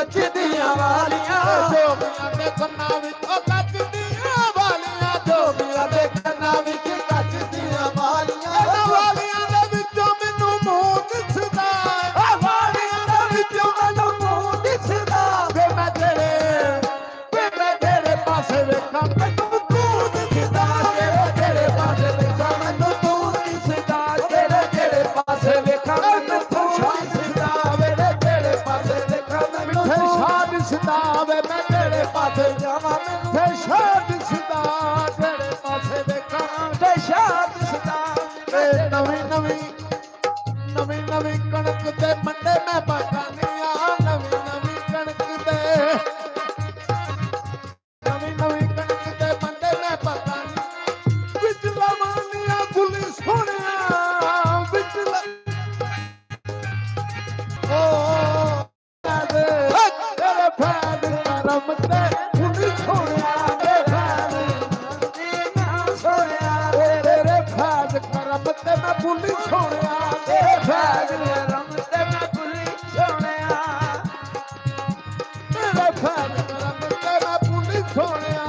ਕੱਚ ਦੀਆਂ ਵਾਲੀਆਂ ਜੋਗੀਆਂ ਦੇ ਕੰਨਾਂ ਵਿੱਚ ਕੱਚ ਦੀਆਂ ਵਾਲੀਆਂ ਜੋਗੀਆਂ ਦੇ ਕੰਨਾਂ ਵਿੱਚ ਕੱਚ ਦੀਆਂ ਵਾਲੀਆਂ ਵਾਲੀਆਂ ਦੇ ਵਿੱਚੋਂ ਮੈਨੂੰ ਮੂੰਹ ਦਿਸਦਾ ਵਾਲੀਆਂ ਦੇ ਵਿੱਚੋਂ ਮੈਨੂੰ ਮੂੰਹ ਦਿਸਦਾ ਵੇ ਮੈਂ ਤੇਰੇ ਪਾਸੇ ਵੇਖਾਂ ਮੈਨੂੰ ਤੂੰ ਦਿਸਦਾ ਤੇਰੇ ਪਾਸੇ ਵੇਖਾਂ ਮੈਨੂੰ ਤੂੰ ਦਿਸਦਾ ਤੇਰੇ ਪਾਸੇ ਵੇਖਾਂ ਮੈਨੂੰ ਤੂੰ ਦਿਸਦਾ ਤੇਰੇ ਪਾਸੇ ਵੇਖਾਂ ਮੈਨੂੰ ਸ਼ਾਹ ਦਿਸਦਾ ਵੇ ਮੈਂ ਤੇਰੇ ਪਾਸੇ ਜਾਵਾਂ ਮੈਨੂੰ ਫੇਰ ਸ਼ਾਹ ਦਿਸਦਾ ਤੇਰੇ ਪਾਸੇ ਵੇਖਾਂ ਤੇ ਸ਼ਾਹ ਦਿਸਦਾ ਨਵੀਂ ਨਵੀਂ ਕਣਕ ਤੇ ਮੰਡੇ ਮੈਂ ਪਕਾਨੀਆਂ ਨਵੀਂ ਕਣਕ ਤੇ ਨਵੀਂ ਕਣਕ ਤੇ ਮੰਡੇ ਮੈਂ ਪਕਾਨੀ ਵਿੱਚ ਲਵਾਨੀਆਂ ਫੁੱਲੀ ਸੋਹਣਿਆ ਵਿੱਚ ਤੇਰੇ ਫੈਦ ਕਰਮ ਤੇ ਫੁੱਲੀ ਸੋਹਣਿਆ ਤੇਰੇ ਫੈਦ ਕਰਮ ਤੇ ਮੈਂ ਫੁੱਲੀ ਸੋਹਣਿਆ ਤੇਰੇ ਫੈਦ ਕਰਮ ਤੇ ਮੈਂ ਫੁੱਲੀ ਸੋਹਣਿਆ ਤੇਰੇ ਫੈਦ ਕਰਮ ਤੇ ਮੈਂ ਫੁੱਲੀ ਸੋਹਣਿਆ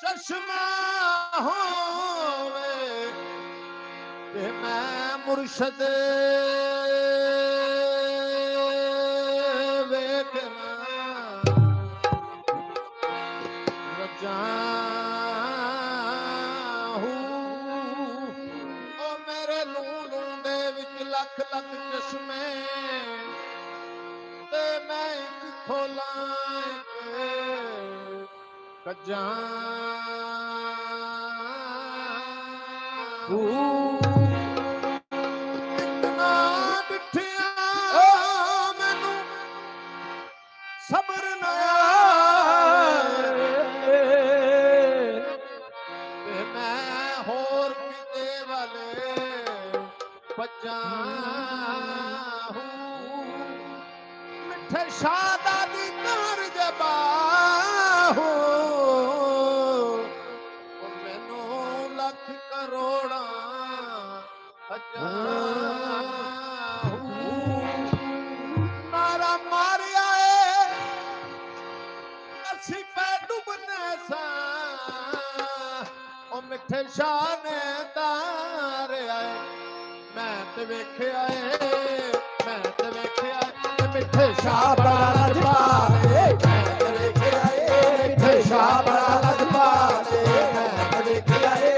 ਚਸ਼ਮਾ ਹੋਵੇ ਤੇ ਮੈਂ ਮੁਰਸ਼ਦ ਵੇਖਣਾ ਰਜਾਹੂ ਉਹ ਮੇਰੇ ਲੂੰ ਦੇ ਵਿੱਚ ਲੱਖ ਚਸ਼ਮੇ ਤੇ ਮੈਂ ਇੱਕ ਖੋਲਾਂ ਕੱਜਾਂ ਇਤਨਾ ਡਿੱਠਿਆ ਮੈਨੂੰ ਸਬਰ ਨਾ ਤੇ ਮੈਂ ਹੋਰ ਕਿਤੇ ਵਾਲੇ ਭੱਜਾਂ ਮਿੱਠੇ ਸ਼ਾਦਾ ਦੀ ਤਾਰ ਜਬਾ ਕਰੋੜਾਂ ਨਾਰਾ ਮਾਰਿਆ ਏ ਅਸੀਂ ਪੈ ਡੁੱਬਨੇ ਸਾਂ ਉਹ ਮਿੱਠੇ ਸ਼ਾਹ ਨੇ ਤਾਰਿਆ ਏ ਮੈਂ ਤੇ ਵੇਖਿਆ ਏ ਮਿੱਠੇ ਸ਼ਾਹ ਬੜਾ ਲਜਪਾਲ ਏ ਮੈਂ ਤੇ ਵੇਖਿਆ ਏ ਮਿੱਠੇ ਸ਼ਾਹ ਬੜਾ ਲਜਪਾਲ ਏ ਮੈਂ ਤੇ ਵੇਖਿਆ ਏ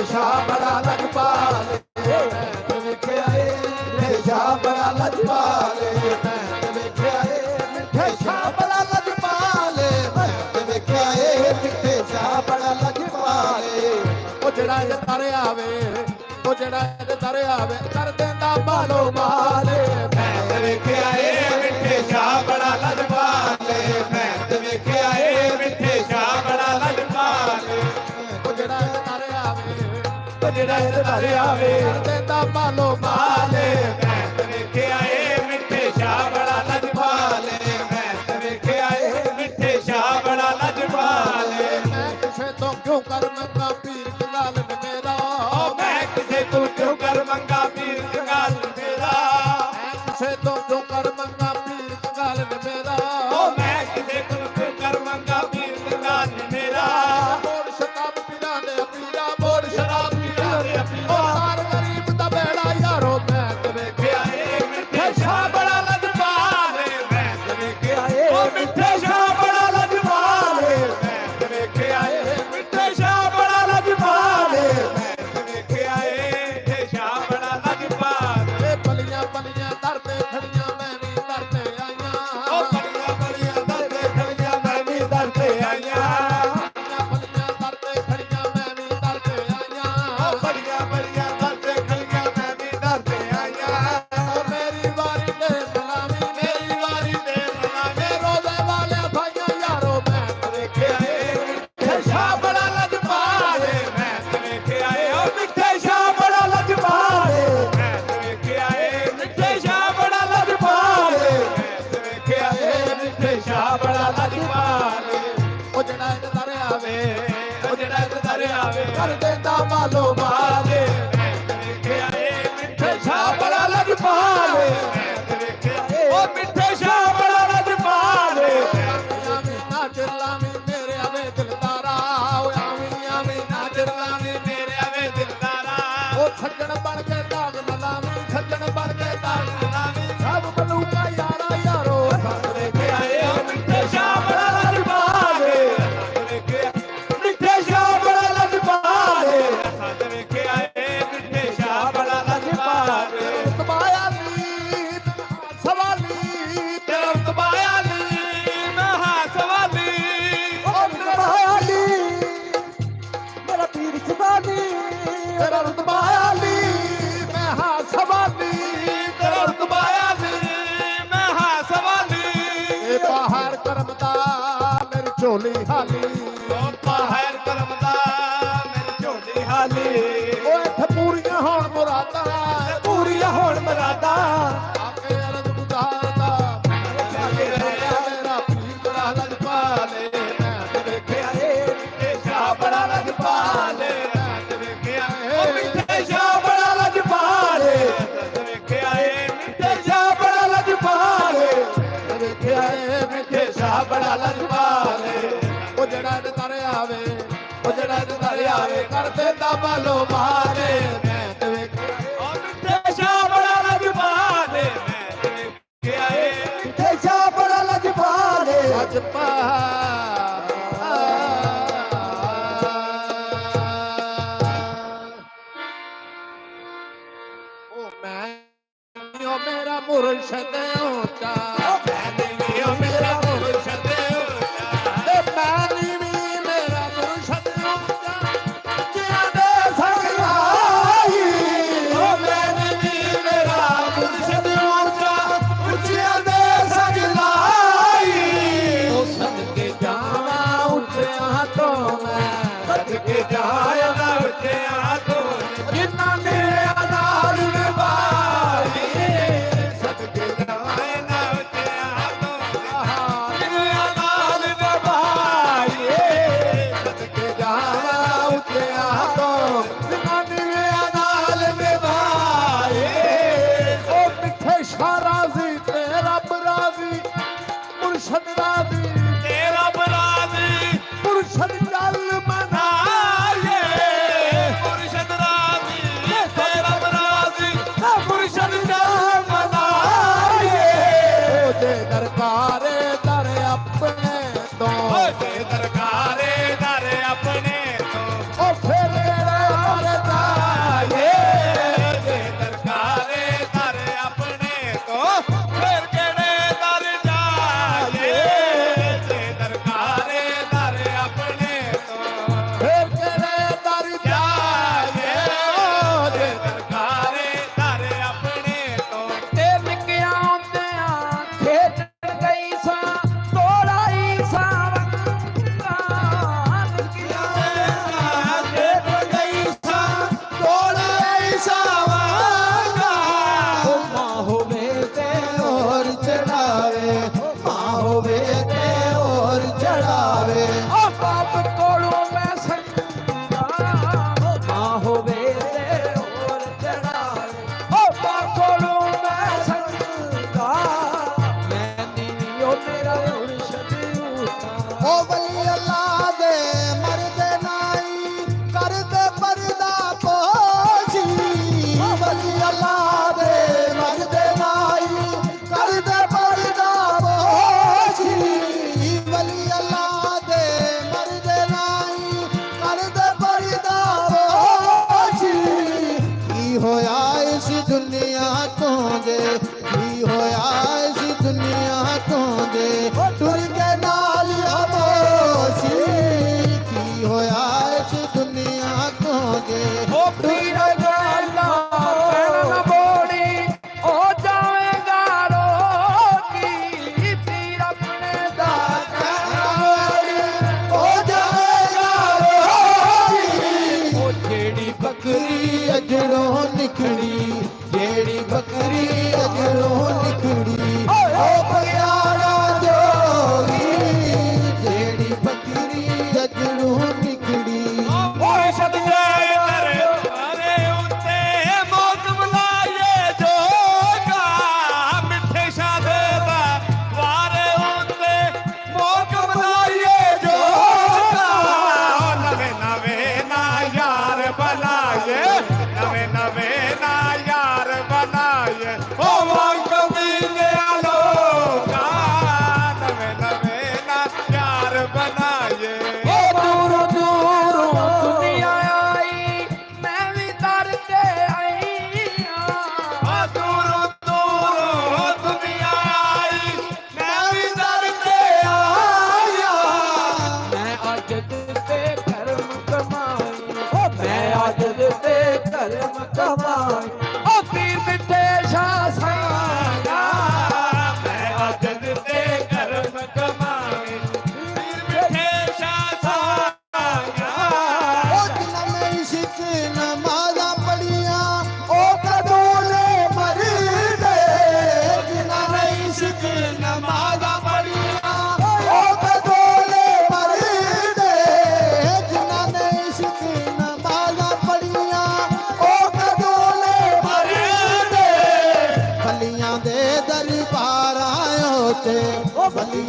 ਸ਼ਾਹ ਬੜਾ ਲਜਪਾਲ ਮੈਂ ਤੇ ਵੇਖਿਆ ਏ ਮਿੱਠੇ ਸ਼ਾਹ ਬੜਾ ਲਜਪਾਲ ਮੈਂ ਤੇ ਵੇਖਿਆ ਏ ਮਿੱਠੇ ਸ਼ਾਹ ਬੜਾ ਲਜਪਾਲ ਮੈਂ ਤੇ ਵੇਖਿਆ ਏ ਮਿੱਠੇ ਸ਼ਾਹ ਬੜਾ ਲਜਪਾਲ ਉਹ ਜਿਹੜਾ ਇਹ ਦਰ ਆਵੇ ਉਹ ਜਿਹੜਾ ਇਹ ਦਰ ਆਵੇ ਕਰ ਦਿੰਦਾ ਮਾਲੋ ਮਾਲ ਮੈਂ ਤੇ ਵੇਖਿਆ ਏ ਮਿੱਠੇ ਸ਼ਾਹ ਬੜਾ ਲਜਪਾਲ ਮੈਂ ਤੇ ਵੇਖਿਆ ਏ ਮਿੱਠੇ ਸ਼ਾਹ ਬੜਾ ਲਜਪਾਲ ਉਹ ਜਿਹੜਾ ਇਹ ਦਰ ਆਵੇ ਜਿਹੜਾ ਇਹ ਦਰ ਆਵੇ ਕਰ ਦਿੰਦਾ ਮਾਲੋ ਮਾਲ ਮੈਂ ਤੇ ਵੇਖਿਆ ਏ ਮਿੱਠੇ ਸ਼ਾਹ ਬੜਾ ਲਜਪਾਲ ਮੈਂ ਤੇ ਵੇਖਿਆ ਏ ਮਿੱਠੇ ਸ਼ਾਹ ਬੜਾ ਲਜਪਾਲ ਮੈਂ ਕਿਸੇ ਤੋਂ ਕਿਉਂ ਕਰ ਮੰਗਾ ਪੀਰ ਕੰਗਾਲ ਮੇਰਾ ਮੈਂ ਕਿਸੇ ਤੋਂ ਕਿਉਂ ਕਰ ਮੰਗਾ ਪੀਰ ਕੰਗਾਲ ਮੇਰਾ ਮੈਂ ਕਿਸੇ ਤੋਂ ਕਿਉਂ ਕਰ ਮੰਗਾ ਪੀਰ ਕੰਗਾਲ ਮੇਰਾ ਮੈਂ ਕਿਸੇ ਤੋਂ ਕਿਉਂ ਕਰ ਮੰਗਾ ਪੀਰ ਕੰਗਾਲ ਮੇਰਾ ਮੋੜ ਸ਼ਰਾਬ ਪੀਰਾਂ ਦੇ ਪੀਰਾ ਮੋੜ ਸ਼ਰਾਬ ਪੀਰਾਂ ਦੇ ਪੀਰਾ ਤਾਰ ਗਰੀਬ ਦਾ ਮਿੱਠੇ ਸ਼ਾਹ ਬੜਾ ਲਜਪਾਲ ਮੈਂ ਵੇਖਿਆ ਏ ਮਿੱਠੇ ਸ਼ਾਹ ਬੜਾ ਲਜਪਾਲ ਮੈਂ ਵੇਖਿਆ ਏ ਸ਼ਾਹ ਬੜਾ ਲਜਪਾਲ ਏ ਪਲੀਆਂ ਪਲੀਆਂ ਦਰ ਤੇ ਖੜੀਆਂ ਮੈਂ ਵੀ ਦਰ ਤੇ ਆਈਆਂ ਓ ਪਲੀਆਂ ਪਲੀਆਂ ਦਰ ਤੇ ਖੜੀਆਂ ਮੈਂ ਵੀ ਦਰ ਤੇ ਆਈਆਂ ਪਲੀਆਂ ਦਰ ਤੇ ਖੜੀਆਂ ਮੈਂ ਵੀ ਦਰ ਤੇ ਆਈਆਂ ਓ ਪਲੀਆਂ ਪਲੀਆਂ ਦਰ ਤੇ ਖੜੀਆਂ ਮੈਂ ਵੀ ਦਰ ਤੇ ਆਈਆਂ ਓ ਮੇਰੀ ਵਾਰੀ ਤੇ ਸਲਾਮੀ ਮੇਰੀ ਵਾਰੀ ਤੇ ਸਲਾਮੀ ਰੋਜ਼ੇ ਵਾਲਿਆਂ ਭਾਈਆਂ ਯਾਰੋ ਮੈਂ ਵੇਖਿਆ ਏ ਮਿੱਠੇ ਸ਼ਾਹ ਬੜਾ ਲਜਪਾਲ ਮੈਂ ਵੇਖਿਆ ਏ ਓ ਮਿੱਠੇ ਸ਼ਾਹ ਬੜਾ ਲਜਪਾਲ ਮੈਂ ਵੇਖਿਆ ਏ ਮਿੱਠੇ ਸ਼ਾਹ ਬੜਾ ਲਜਪਾਲ ਮੈਂ ਵੇਖਿਆ ਏ ਮਿੱਠੇ ਸ਼ਾਹ ਬੜਾ ਲਜਪਾਲ ਉਹ ਜਿਹੜਾ ਇਹ ਦਰ ਆਵੇ ਉਹ ਜਿਹੜਾ ਇਹ ਦਰ ਆਵੇ ਕਰ ਦਿੰਦਾ ਮਾਲੋ ਮਾਲ ਮੈਂ ਵੇਖਿਆ ਏ ਮਿੱਠੇ ਸ਼ਾਹ ਬੜਾ ਲਜਪਾਲ ਮੈਂ ਵੇਖਿਆ ਏ ਉਹ ਮਿੱਠੇ ਸ਼ਾਹ ਬੜਾ ਲਜਪਾਲ ਆਵੀਂ ਨਾ ਚਲਾਵੀਂ ਮੇਰੇ ਆਵੇ ਦਿਲਦਾਰਾ ਓ ਆਵੀਂ ਨਾ ਚਲਾਵੀਂ ਮੇਰੇ ਆਵੇ ਦਿਲਦਾਰਾ ਉਹ ਸੱਜਣ ਬਣ ਕੇ ਦਾਗ ਨਾ ਲਾਵੀਂ ਸੱਜਣ ਬਣ ਕੇ ਦਾਗ ਨਾ ਲਾਵੀਂ ਸਭ ਬਲੂਕਾ ਯਾਰਾ ਯਾਰੋ ਸੰਗ ਵੇਖਿਆ ਏ ਉਹ ਮਿੱਠੇ ਸ਼ਾਹ ਬੜਾ ਲਜਪਾਲ ਵੇਖਿਆ ਮਿੱਠੇ ਸ਼ਾਹ ਬੜਾ ਲਜਪਾਲ ਸੰਗ ਵੇਖਿਆ ਏ ਮਿੱਠੇ ਸ਼ਾਹ ਬੜਾ ਲਜਪਾਲ ਤਬਾਇਆ ਨੀ ਸਵਾਲੀ ਤੇਰਾ ਤਬਾਇਆ ਨੀ ਮਹਾ ਸਵਾਲੀ ਉਹ ਤਬਾਇਆ ਨੀ ਮੇਰਾ ਪੀਰ ਸਵਾਲੀ ਤੇਰਾ ਤਬਾਇਆ ਨੀ ਮਹਾ ਸਵਾਲੀ ਤੇਰਾ ਤਬਾਇਆ ਨੀ ਮਹਾ ਸਵਾਲੀ ਇਹ ਬਾਹਰ ਕਰਮ ਦਾ ਮੇਰੀ ਝੋਲੀ ਹਾਲੀ ਉਹ ਬਾਹਰ ਕਰਮ ਦਾ ਮੇਰੀ ਝੋਲੀ ਹਾਲੀ ਉਹ ਇੱਥੇ ਪੂਰੀਆਂ ਹੋਣ ਮੁਰਾਦਾਂ ਪੂਰੀਆਂ ਹੋਣ ਮੁਰਾਦਾਂ ਆਕੇ ਅਰਜ਼ ਗੁਜ਼ਾਰਦਾ ਮੇਰਾ ਪੀਰ ਬੜਾ ਲਜਪਾਲ ਮੈਂ ਵੇਖਿਆ ਏ ਮਿੱਠੇ ਸ਼ਾਹ ਬੜਾ ਲਜਪਾਲ ਮੈਂ ਵੇਖਿਆ ਏ ਮਿੱਠੇ ਸ਼ਾਹ ਬੜਾ ਲਜਪਾਲ ਮੈਂ ਵੇਖਿਆ ਏ ਮਿੱਠੇ ਸ਼ਾਹ ਬੜਾ ਲਜਪਾਲ ਮੈਂ ਵੇਖਿਆ ਏ ਮਿੱਠੇ ਸ਼ਾਹ ਬੜਾ ਲਜਪਾਲ ਉਹ ਜਿਹੜਾ ਦਰ ਆਵੇ ਉਹ ਜਿਹੜਾ ਦਰ ਆਵੇ ਕਰ ਦਿੰਦਾ ਮਾਲੋ ਮਾਲ ਮੈਂ ਤੇ ਵੇਖਿਆ ਉਹ ਮਿੱਠੇ ਸ਼ਾਹ ਬੜਾ ਲਜਪਾਲ ਮੈਂ ਤੇ ਵੇਖਿਆ ਏ ਮਿੱਠੇ ਸ਼ਾਹ ਬੜਾ ਲਜਪਾਲ ਉਹ ਮੈਂ ਓ ਮੇਰਾ ਮੁਰਸ਼ਦ ਉੱਚਾ ਮੈਂ ਵੀ ਓ ਮੇਰਾ ਮੁਰਸ਼ਦ ਉੱਚਾ ਤੇ ਮੈਂ ਵੀ ਮੇਰਾ ਮੁਰਸ਼ਦ ਉੱਚਾ ਉੱਚਿਆਂ ਦੇ ਸੰਗ ਲਾਈ ਓ ਮੈਂ ਵੀ ਮੇਰਾ ਮੁਰਸ਼ਦ ਉੱਚਾ ਉੱਚਿਆਂ ਦੇ ਸੰਗ ਲਾਈ ਉਹ ਸਦਕੇ ਜਾਵਾਂ ਉੱਚਿਆਂ ਤੋਂ ਮੈਂ ਸਦਕੇ ਜਾਵਾਂ ਉੱਚਿਆਂ ਤੋਂ ਜਿਨ੍ਹਾਂ ਨੇ ਅਨਾਰ ਨਿਭਾਈ ਸਦਕੇ ਜਾਵਾਂ ਨਾ ਉੱਚਿਆਂ ਤੋਂ ਜਿਨ੍ਹਾਂ ਨਾਲ ਨਿਭਾਈ ਸਦਕੇ ਜਾਵਾਂ ਉੱਚਿਆਂ ਤੋਂ ਜਿਨ੍ਹਾਂ ਨੇ ਨਾਲ ਨਿਭਾਈ ਉਹ ਮਿੱਠੇ ਸ਼ਾਹ ਰਾਜ਼ੀ ਤੇ ਰੱਬ ਰਾਜ਼ੀ ਮੁਰਸ਼ਦ ਰਾਜ਼ੀ ਤੇ ਰੱਬ ਰਾਜ਼ੀ ਮੁਰਸ਼ਦ ਚੱਲ ਮਨਾਏ ਮੁਰਸ਼ਦ ਰਾਜ਼ੀ ਤੇ ਰੱਬ ਰਾਜ਼ੀ ਮੁਰਸ਼ਦ ਚੱਲ ਮਨਾਏ ਉਹਦੇ ਦਰਬਾਰੇ ਦਰ ਆਪਣੇ ਤੋਂ ਉਹਦੇ ਦਰਬਾਰੇ ਦਰ ਆਪਣੇ ਤੋਂ ਉਹ ਫਿਰ ਕਿਹੜੇ ਦਰ ਜਾਏ ਉਹਦੇ ਦਰਬਾਰੇ ਦਰ ਆਪਣੇ ਤੋਂ ਫਿਰ ਕਿਹੜੇ ਦਰ ਜਾਏ ਉਹਦੇ ਦਰਬਾਰੇ ਦਰ ਆਪਣੇ ਤੋਂ ਫਿਰ ਕਿਹੜੇ ਦਰ ਜਾਏ ਉਹਦੇ ਦਰਬਾਰੇ ਦਰ ਆਪਣੇ ਤੋਂ ਤੇ ਨਿੱਕਿਆਂ ਹੁੰਦਿਆਂ ਖੇਡਣ ਗਈ ਸਾਂ ਤੋੜਾਈ ਸਾਵੰਗਾ ਨਿੱਕਿਆਂ ਹੁੰਦਿਆਂ ਖੇਡਣ ਗਈ ਸਾਂ ਤੋੜਾਈ ਸਾਵੰਗਾ ਉਹ ਮਾਂ ਹੋਵੇ ਤੇ ਹੋਰ ਚੜਾਵੇ ਮਾਂ ਹੋਵੇ ਤੇ ਹੋਰ ਚੜਾਵੇ ਉਹ ਬਾਪ ਕੋਲੋਂ ਮੈਂ ਸੰਗਾ ਮਾਂ ਹੋਵੇ ਤੇ ਹੋਰ ਚੜਾਵੇ ਉਹ ਬਾਪ ਕੋਲੋਂ ਮੈਂ ਸੰਗਾ ਮੈਂ ਨੀ ਉਹ ਮੇਰਾ ਮੁਰਸ਼ਦ ਉੱਚਾ ਓ ਵਲੀ ਅੱਲਾ ਦੇ ਮਰਦੇ ਨਾਈ ਕਰਦੇ ਪਰਦਾ ਪੋਸ਼ੀ ਵਲੀ ਅੱਲਾ ਦੇ ਮਰਦੇ ਨਾਈ ਕਰਦੇ ਪਰਦਾ ਪੋਸ਼ੀ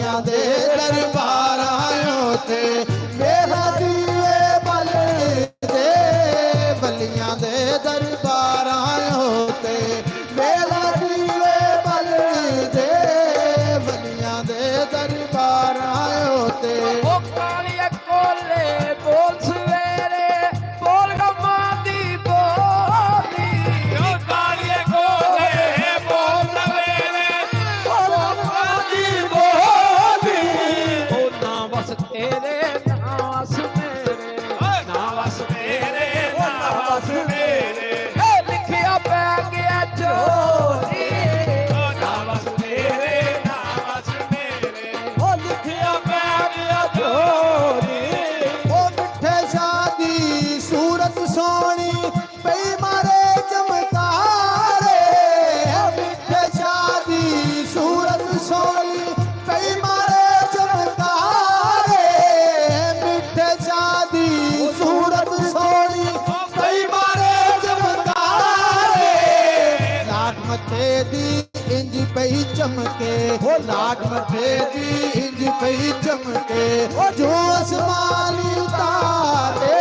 ਵਲੀਆਂ ਦੇ ਦਰਬਾਰਾਂ ਉਤੇ ਮੇਰਾ ਦੀਵੇ ਬਲਦੇ ਵਲੀਆਂ ਦੇ ਦਰਬਾਰਾਂ ਉਤੇ ਮੇਰਾ ਦੀਵੇ ਬਲਦੇ ਵਲੀਆਂ ਦੇ ਦਰਬਾਰਾਂ ਉਤੇ ਉਹ ਕਾਲੀਏ ਕੋਲੇ ਬੋਲ ਸਵੇਰੇ ਬੋਲ ਗਮਾਂ ਦੀ ਬੋਲੀ ਉਹ ਕਾਲੀਏ ਕੋਲੇ ਬੋਲ ਸਵੇਰੇ ਬੋਲ ਗਮਾਂ ਦੀ ਬੋਲੀ ਉਹ ਨਾ ਵਸ ਤੇਰੇ ਨਾ ਵਸ ਮੇਰੇ ਨਾ ਵਸ ਮੇਰੇ ਨਾ ਵਸ ਮੇਰੇ ਇਹ ਲਿਖਿਆ ਪੈ ਗਿਆ ਝੋਲੀ ਉਹ ਨਾ ਵਸ ਮੇਰੇ ਨਾ ਵਸ ਮੇਰੇ ਉਹ ਲਿਖਿਆ ਪੈ ਗਿਆ ਝੋਲੀ ਉਹ ਮਿੱਠੇ ਸ਼ਾਦੀ ਸੂਰਤ ਸੋਹਣੀ ਪਈ ਮਾਰੇ ਚਮਕਾਰੇ ਮਿੱਠੇ ਸ਼ਾਦੀ ਸੂਰਤ ਸੋਹਣੀ ਪਈ ਮਾਰੇ ਚਮਕਾਰੇ ਮਿੱਠੇ ਸ਼ਾਦੀ ਸੂਰਤ ਸੋਹਣੀ ਪਈ ਮਾਰੇ ਚਮਕਾਰੇ ਲਾਟ ਮੱਥੇ ਦੀ ਇੰਜ ਪਈ ਚਮਕੇ ਹੋ ਲਾਟ ਮੱਥੇ ਦੀ ਇੰਜ ਪਈ ਚਮਕੇ ਜੋ ਅਸਮਾਨੀ ਉਤਾਰੇ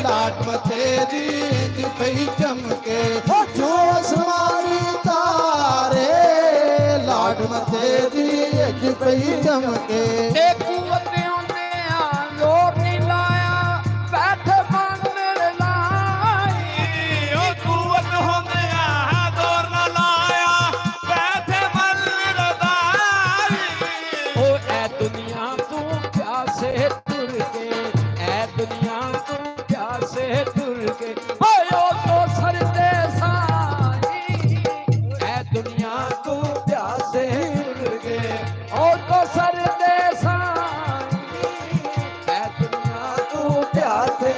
ਲਾਟ ਮੱਥੇ ਦੀ ਇੰਜ ਪਈ ਚਮਕੇ ਜੋ ਅਸਮਾਨੀ ਉਤਾਰੇ ਲਾਟ ਮੱਥੇ ਦੀ ਇੰਜ ਪਈ ਚਮਕੇ ਤੇ ਕੁਵਤਿਆਂ ਨੇ ਆ ਲੋੜ ਨਹੀਂ ਲਾਇਆ ਬੈਠ ਮੰਨ ਲਾਈ ਉਹ ਕੁਵਤ ਹੁੰਦਿਆਂ ਦੌਰ ਨਾ ਲਾਇਆ ਬੈਠ ਮੰਨ ਰਦਾਈ ਉਹ ਐ ਦੁਨੀਆ ਤੂੰ ਪਿਆਸੇ ਤੁਰ ਕੇ ਐ ਦੁਨੀਆ ਤੂੰ ਪਿਆਸੇ ਤੁਰ ਕੇ ਓਏ ਉਹ ਤੋਂ ਸਰਦੇ ਸਾਈ ਐ ਦੁਨੀਆ ਤੂੰ ਪਿਆਸੇ ਤੁਰ ਕੇ ਉਹ ਤੋਂ ਸਰਦੇ ਸਾਈ ਐ ਦੁਨੀਆ ਤੂੰ ਪਿਆਸੇ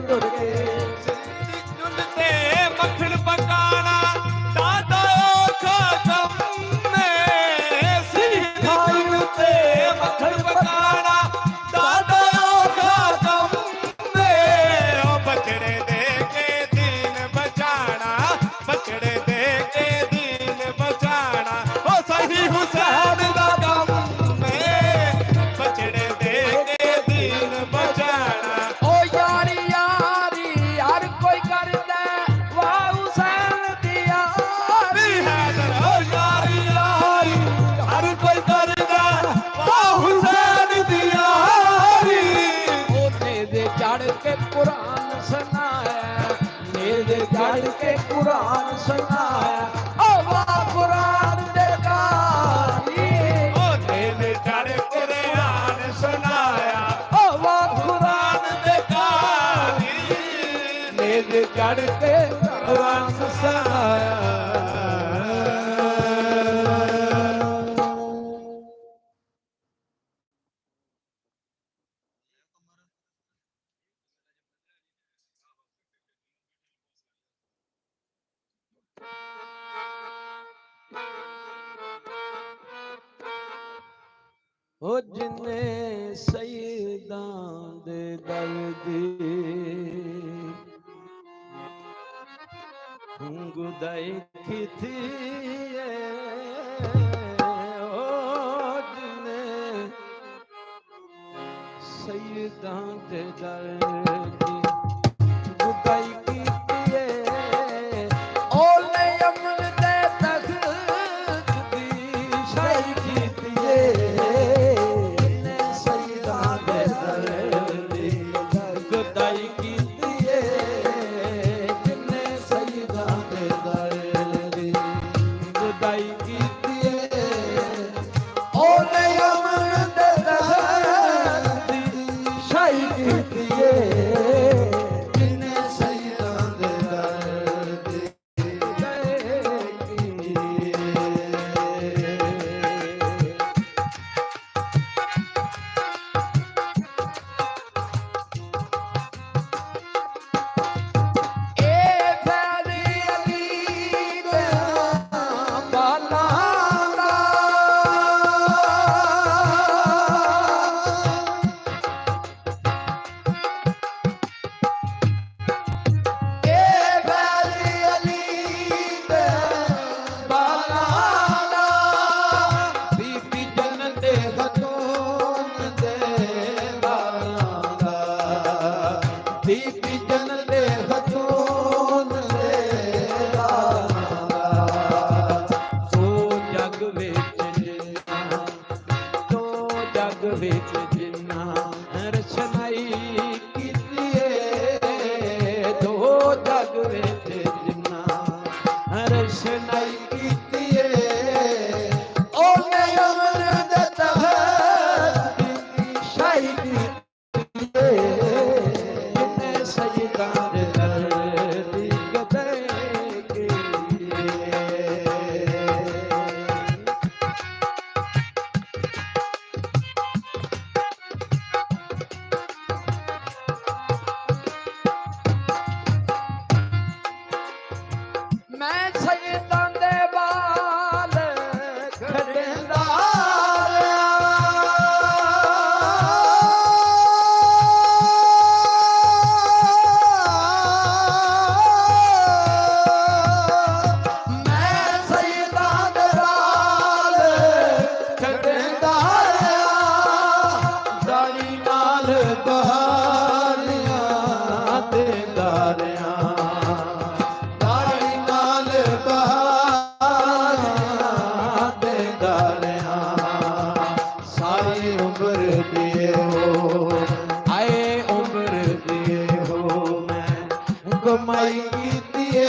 ਤੁਰ ਕੇ ਚੁੱਲ੍ਹ ਤੇ ਮੱਖਣ ਪਕਾਣਾ ਦਾਦਾ ਔਖਾ ਕੰਮ ਏ ਸਿੱਧਾਈ ਤੇ ਮੱਖਣ ਪਕਾਣਾ ਦਾਦਾ ਔਖਾ ਕੰਮ ਏ ਉਹ ਬਚੜੇ ਦੇ ਕੇ ਦੀਨ ਬਚਾਣਾ ਬਚੜੇ ਦੇ ਕੇ ਦੀਨ ਬਚਾਣਾ ਉਹ ਸਹੀ ਹੁਸੈਨ ਦਾ ਕੰਮ ਏ ਬਚੜੇ ਦੇ ਕੇ ਦੀਨ ਬਚਾਣਾ ਉਹ ਯਾਰੀ ਯਾਰੀ ਯਾਰ ਕੋਈ ਕਰਦਾ ਵਾਹ ਹੁਸੈਨ ਦੀ ਯਾਰੀ ਹੈਦਰ ਉਹ ਯਾਰੀ ਯਾਰੀ ਹਰ ਕੋਈ ਕਰਦਾ ਵਾਹ ਹੁਸੈਨ ਦੀ ਯਾਰੀ ਉਹਨੇ ਦੇ ਚੜ ਕੇ ਕੁਰਾਨ ਸੁਣਾਇਆ ਨੇ ਦੇ ਚੜ ਕੇ ਕੁਰਾਨ ਸੁਣਾਇਆ ਓ ਵਾਹ ਕੁਰਾਨ ਦੇ ਕਾਰੀ ਉਹਨੇ ਦੇ ਚੜ ਕੁਰਾਨ ਸੁਣਾਇਆ ਓ ਵਾਹ ਕੁਰਾਨ ਦੇ ਕਾਰੀ ਨੇ ਦੇ ਚੜ ਕੇ ਕੁਰਾਨ ਸੁਣਾਇਆ ਉਹ ਜਿਨੇ ਸਈਦਾਂ ਦੇ ਦਰਦੀ ਗੁਦਾਈ ਕੀਤੀਏ ਉਹ ਜਿਨੇ ਸਈਦਾਂ ਦੇ ਦਰਦੀ ਗੁਦਾਈ ਕੀਤੀਏ ਉਹਨੇ ਅਮਲ ਦੇ ਤਖਤ ਦੀ ਸ਼ਾਹੀ ਕੀਤੀਏ ਵਿੱਚ ਜਿੰਨਾ ਰਚਨਾਈ ਕੀਤੀ ਏ ਦੋ ਜਗ ਵਿੱਚ ਜਿੰਨਾ ਰਚਨਾਈ ਕੀਤੀ ਏ ਉਹਨੇ ਅਮਰ ਦੇ ਤਹਿਤ ਦਿੱਤੀ ਸ਼ਾਹੀ ਕੀਤੀ ਏ ਜਿੰਨੇ ਸਜਦਾ ਦੇ ਦਰ ਦੀ ਗਦਰ ਕੀ ਮੈਂ ਸੈਯਦਾਂ ਦੇ ਬਾਲ ਖੜੇਂਦਾ ਮੈਂ ਸੈਯਦਾਂ ਦੇ ਬਾਲ ਖੜੇਂਦਾ ਦਾੜੀ ਨਾਲ ਬਹਾਰੀਆਂ ਦੇਂਦਾ ਰਿਆਂ ਸਾਰੀ ਉਮਰ ਦਿਏ ਹੋ ਆਏ ਉਮਰ ਦਿਏ ਹੋ ਮੈਂ ਕਮਾਈ ਕੀਤੀ ਏ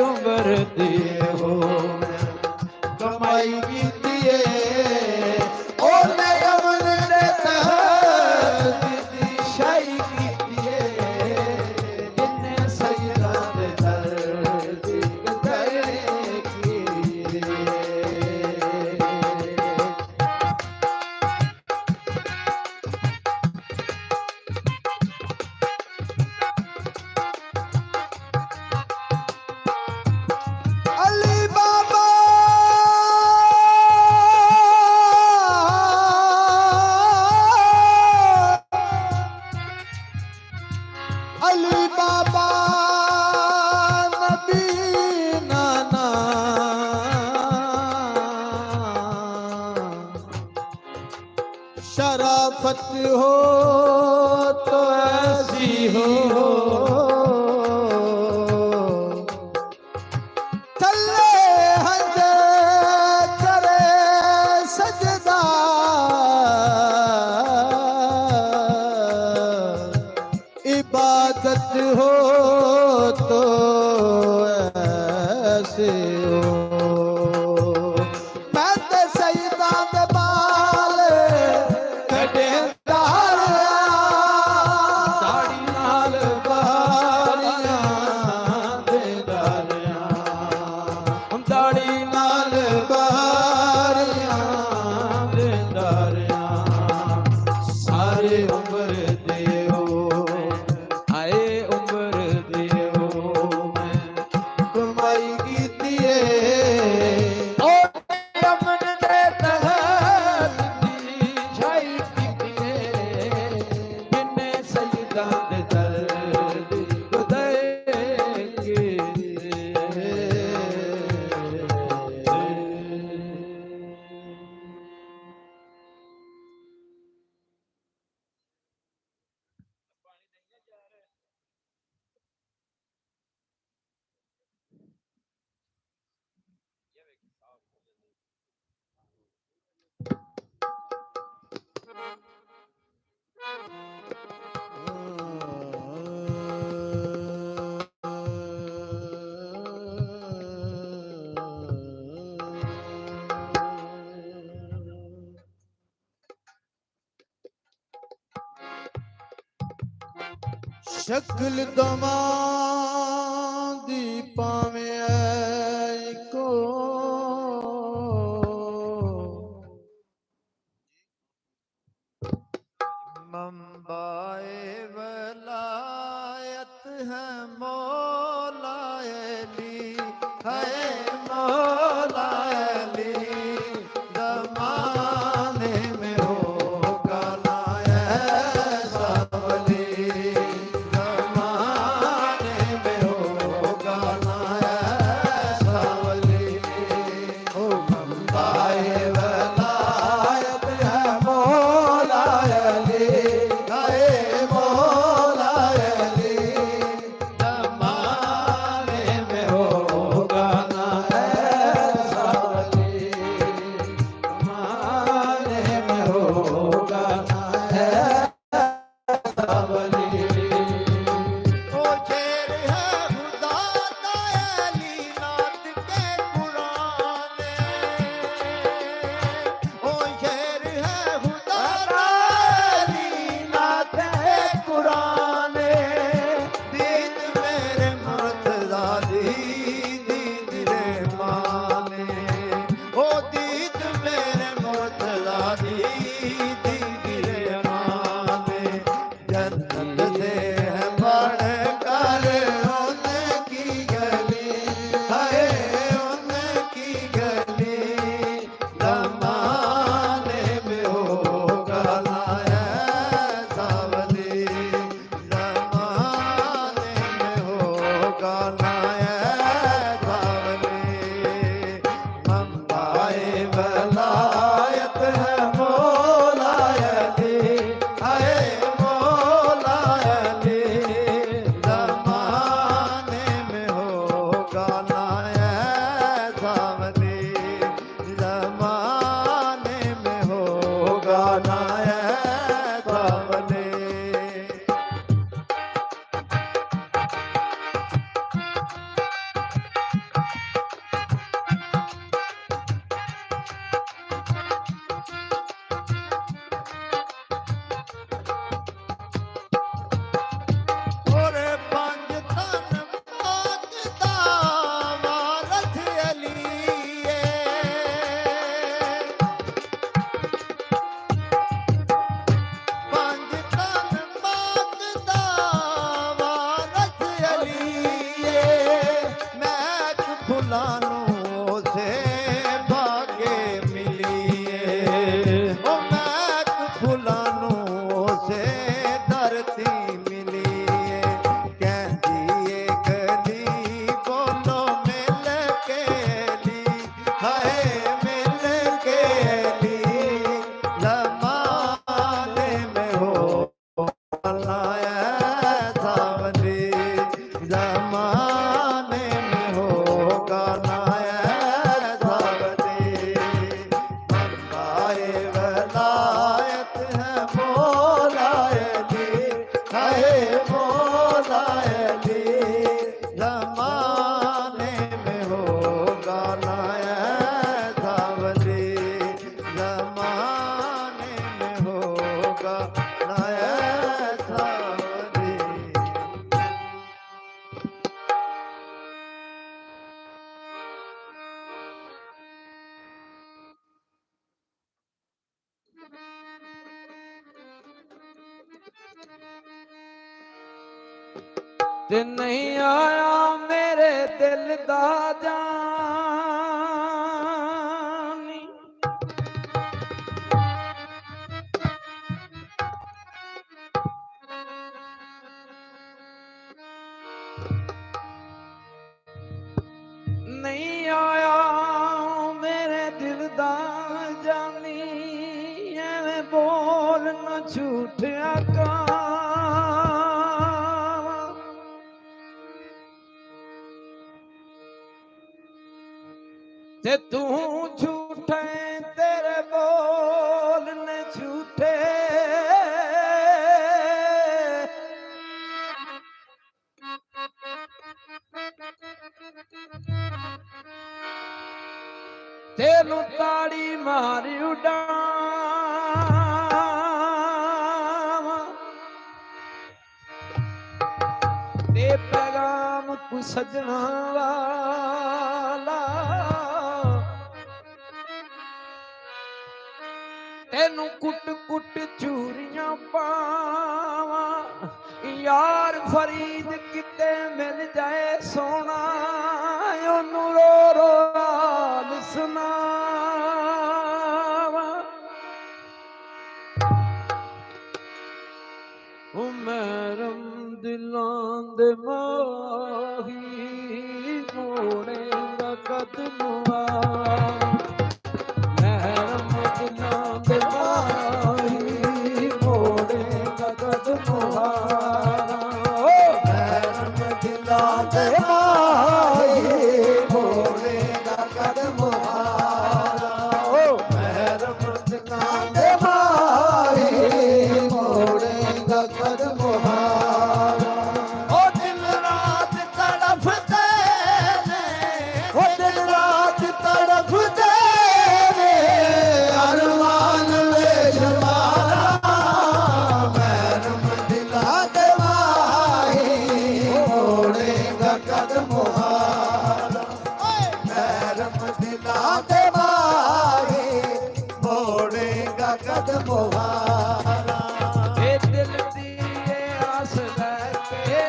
ਉਮਰ ਦਿਏ ਹੋ ਮੈਂ ਕਮਾਈ ਕੀਤੀ ਏ ਉਹਨੇ ਅਮਨ ਦੇ ਤਹਿਤ ਦਿੱਤੀ ਸ਼ਾਹੀ ਕੀਤੀ ਏ ਜਿੰਨੇ ਸੈਯਦਾਂ ਦੇ ਦਰ ਦੀ ਗਦਰ ਕੀ अली बाबा अली बाबा नबी नाना शराफत हो तो ऐसी हो थल्ले हंजे करे सजदा इबादत हो तो ऐसे हो मैं ते सैयदां दे बाल कटेंदा ਦਾੜੀ ਨਾਲ ਬਹਾਰੀਆਂ ਦੇਂਦਾ ਰਿਆਂ ਦਾੜੀ ਨਾਲ ਬਹਾਰੀਆਂ ਦੇਂਦਾ ਰਿਆਂ ਸਾਰੇ ਉਮਰ ਦਿਓ ਆਏ ਉਮਰ ਦਿਓ ਮੈਂ ਕਮਾਈ ਕੀਤੀ ਏ ਉਹ ਅਮਨ ਦੇ ਤਹਿਤ ਦਿੱਤੀ ਸ਼ਾਹੀ ਕੀਤੀ ਏ ਜਿੰਨੇ ਸਜਦਾ ਦੇ ਦਰ ਦੀ ਗਦਰ ਕੀ शक्ल दमां दी पावें ऐ को मंबाए वलायत है मौलाए अली है मौलाए अली ज़माने में होगा ना ऐसा वली ਗਾਣਾ ਐਸਾ ਬਣੇ। ਓਰੇ ਪੰਜ ਤਨ ਪਾਕ ਦਾ ਵਾਰਸ ਅਲੀਏ। ਪੰਜ ਤਨ ਪਾਕ ਦਾ ਵਾਰਸ ਅਲੀਏ। ਮਹਿਕ ਫੁੱਲਾਂ ਨੂੰ ਉਸੇ ਭਾਗੇ ਮਿਲੀਏ। ਓ ਮਹਿਕ ਫੁੱਲਾਂ ਨੂੰ ਉਸੇ ਧਰਤੀ ਮਿਲੀਏ। ਕਹਿੰਦੀ ਏ ਗਲੀ ਬੋਲੋ ਮਿਲ ਕੇ ਲੀ, ਹਾਏ ਮਿਲ ਕੇ ਲੀ। ਜ਼ਮਾਨੇ ਮੇਂ ਹੋ ਲਾਇਆ ਸਾਵਲੀ, ਜ਼ਮਾਨੇ ਮੇਂ ਹੋ ਲਾਇਆ ਸਾਵਲੀ। ਮਰਦਾਏ ਵਲਾਇਤ ਹੈ ਮੌਲਾਏ ਦੀ, ਹਾਏ ਮੌਲਾਏ ਦੀ। ਜ਼ਮਾਨੇ ਮੇਂ ਹੋਗਾ ਲਾਇਆ ਸਾਵਲੀ, ਜ਼ਮਾਨੇ ਮੇਂ ਹੋਗਾ ਲਾਇਆ ਸਾਵਲੀ। ਤੇ ਨਹੀਂ ਆਇਆ ਮੇਰੇ ਦਿਲ ਦਾ ਜਾਨੀ। ਨਹੀਂ ਆਇਆ ਮੇਰੇ ਦਿਲ ਦਾ ਜਾਨੀ। ਐਵੇਂ ਬੋਲ ਨਾ ਝੂਠਿਆ ਕਾ। ਤੇ ਤੂੰ ਝੂਠੇ ਤੇਰੇ ਬੋਲ ਨੇ ਝੂਠੇ। ਤੈਨੂੰ ਤਾੜੀ ਮਾਰੀ ਉਡਾਵਾਂ। ਤੇ ਪੈਗਾਮ ਕੋ ਸਜਣਾ ਵਾਲਾ। ਤੈਨੂੰ ਕੁੱਟ ਕੁੱਟ ਚੂਰੀਆਂ ਪਾਵਾਂ। ਯਾਰ ਫਰੀਦ ਕਿਤੇ ਮਿਲ ਜਾਏ ਸੋਹਣਾ। ਉਹਨੂੰ ਰੋ ਰੋ ਹਾਲ ਸੁਣਾਵਾਂ। ਉਹ ਮਹਿਰਮ ਦਿਲਾਂ ਦੇ ਮਾਹੀ ਮੋੜੇਗਾ ਕਦਮ ਆ। ਮਹਿਰਮ ਦਿਲਾਂ ਦੇ ਮਾਹੀ ਮੋੜੇਗਾ ਕਦਮ ਆ। ਮਹਿਰਮ ਦਿਲਾਂ ਦੇ ਮਾਹੀ ਮੋੜੇਗਾ ਕਦਮ ਹਾਰਾ। ਮਹਿਰਮ ਦਿਲਾਂ ਦੇ ਮਾਹੀ ਮੋੜੇਗਾ ਕਦਮ ਹਾਰਾ। ਉਹ ਦਿਨ ਰਾਤ ਤੜਫਦੇ ਨੇ, ਉਹ ਦਿਨ ਰਾਤ ਤੜਫਦੇ ਨੇ। ਅਰਮਾਨ ਵੇ ਸ਼ਮਾਰਾ। ਮਹਿਰਮ ਦਿਲਾਂ ਦੇ ਮਾਹੀ ਮੋੜੇਗਾ ਕਦਮ ਹਾਰਾ। ਮਹਿਰਮ ਦਿਲਾਂ ਦੇ ਮਾਹੀ ਮੋੜੇਗਾ ਕਦਮ ਹਾਰਾ। ਇਹ ਦਿਲ ਦੀ ਇਹ ਆਸ ਲੈ ਕੇ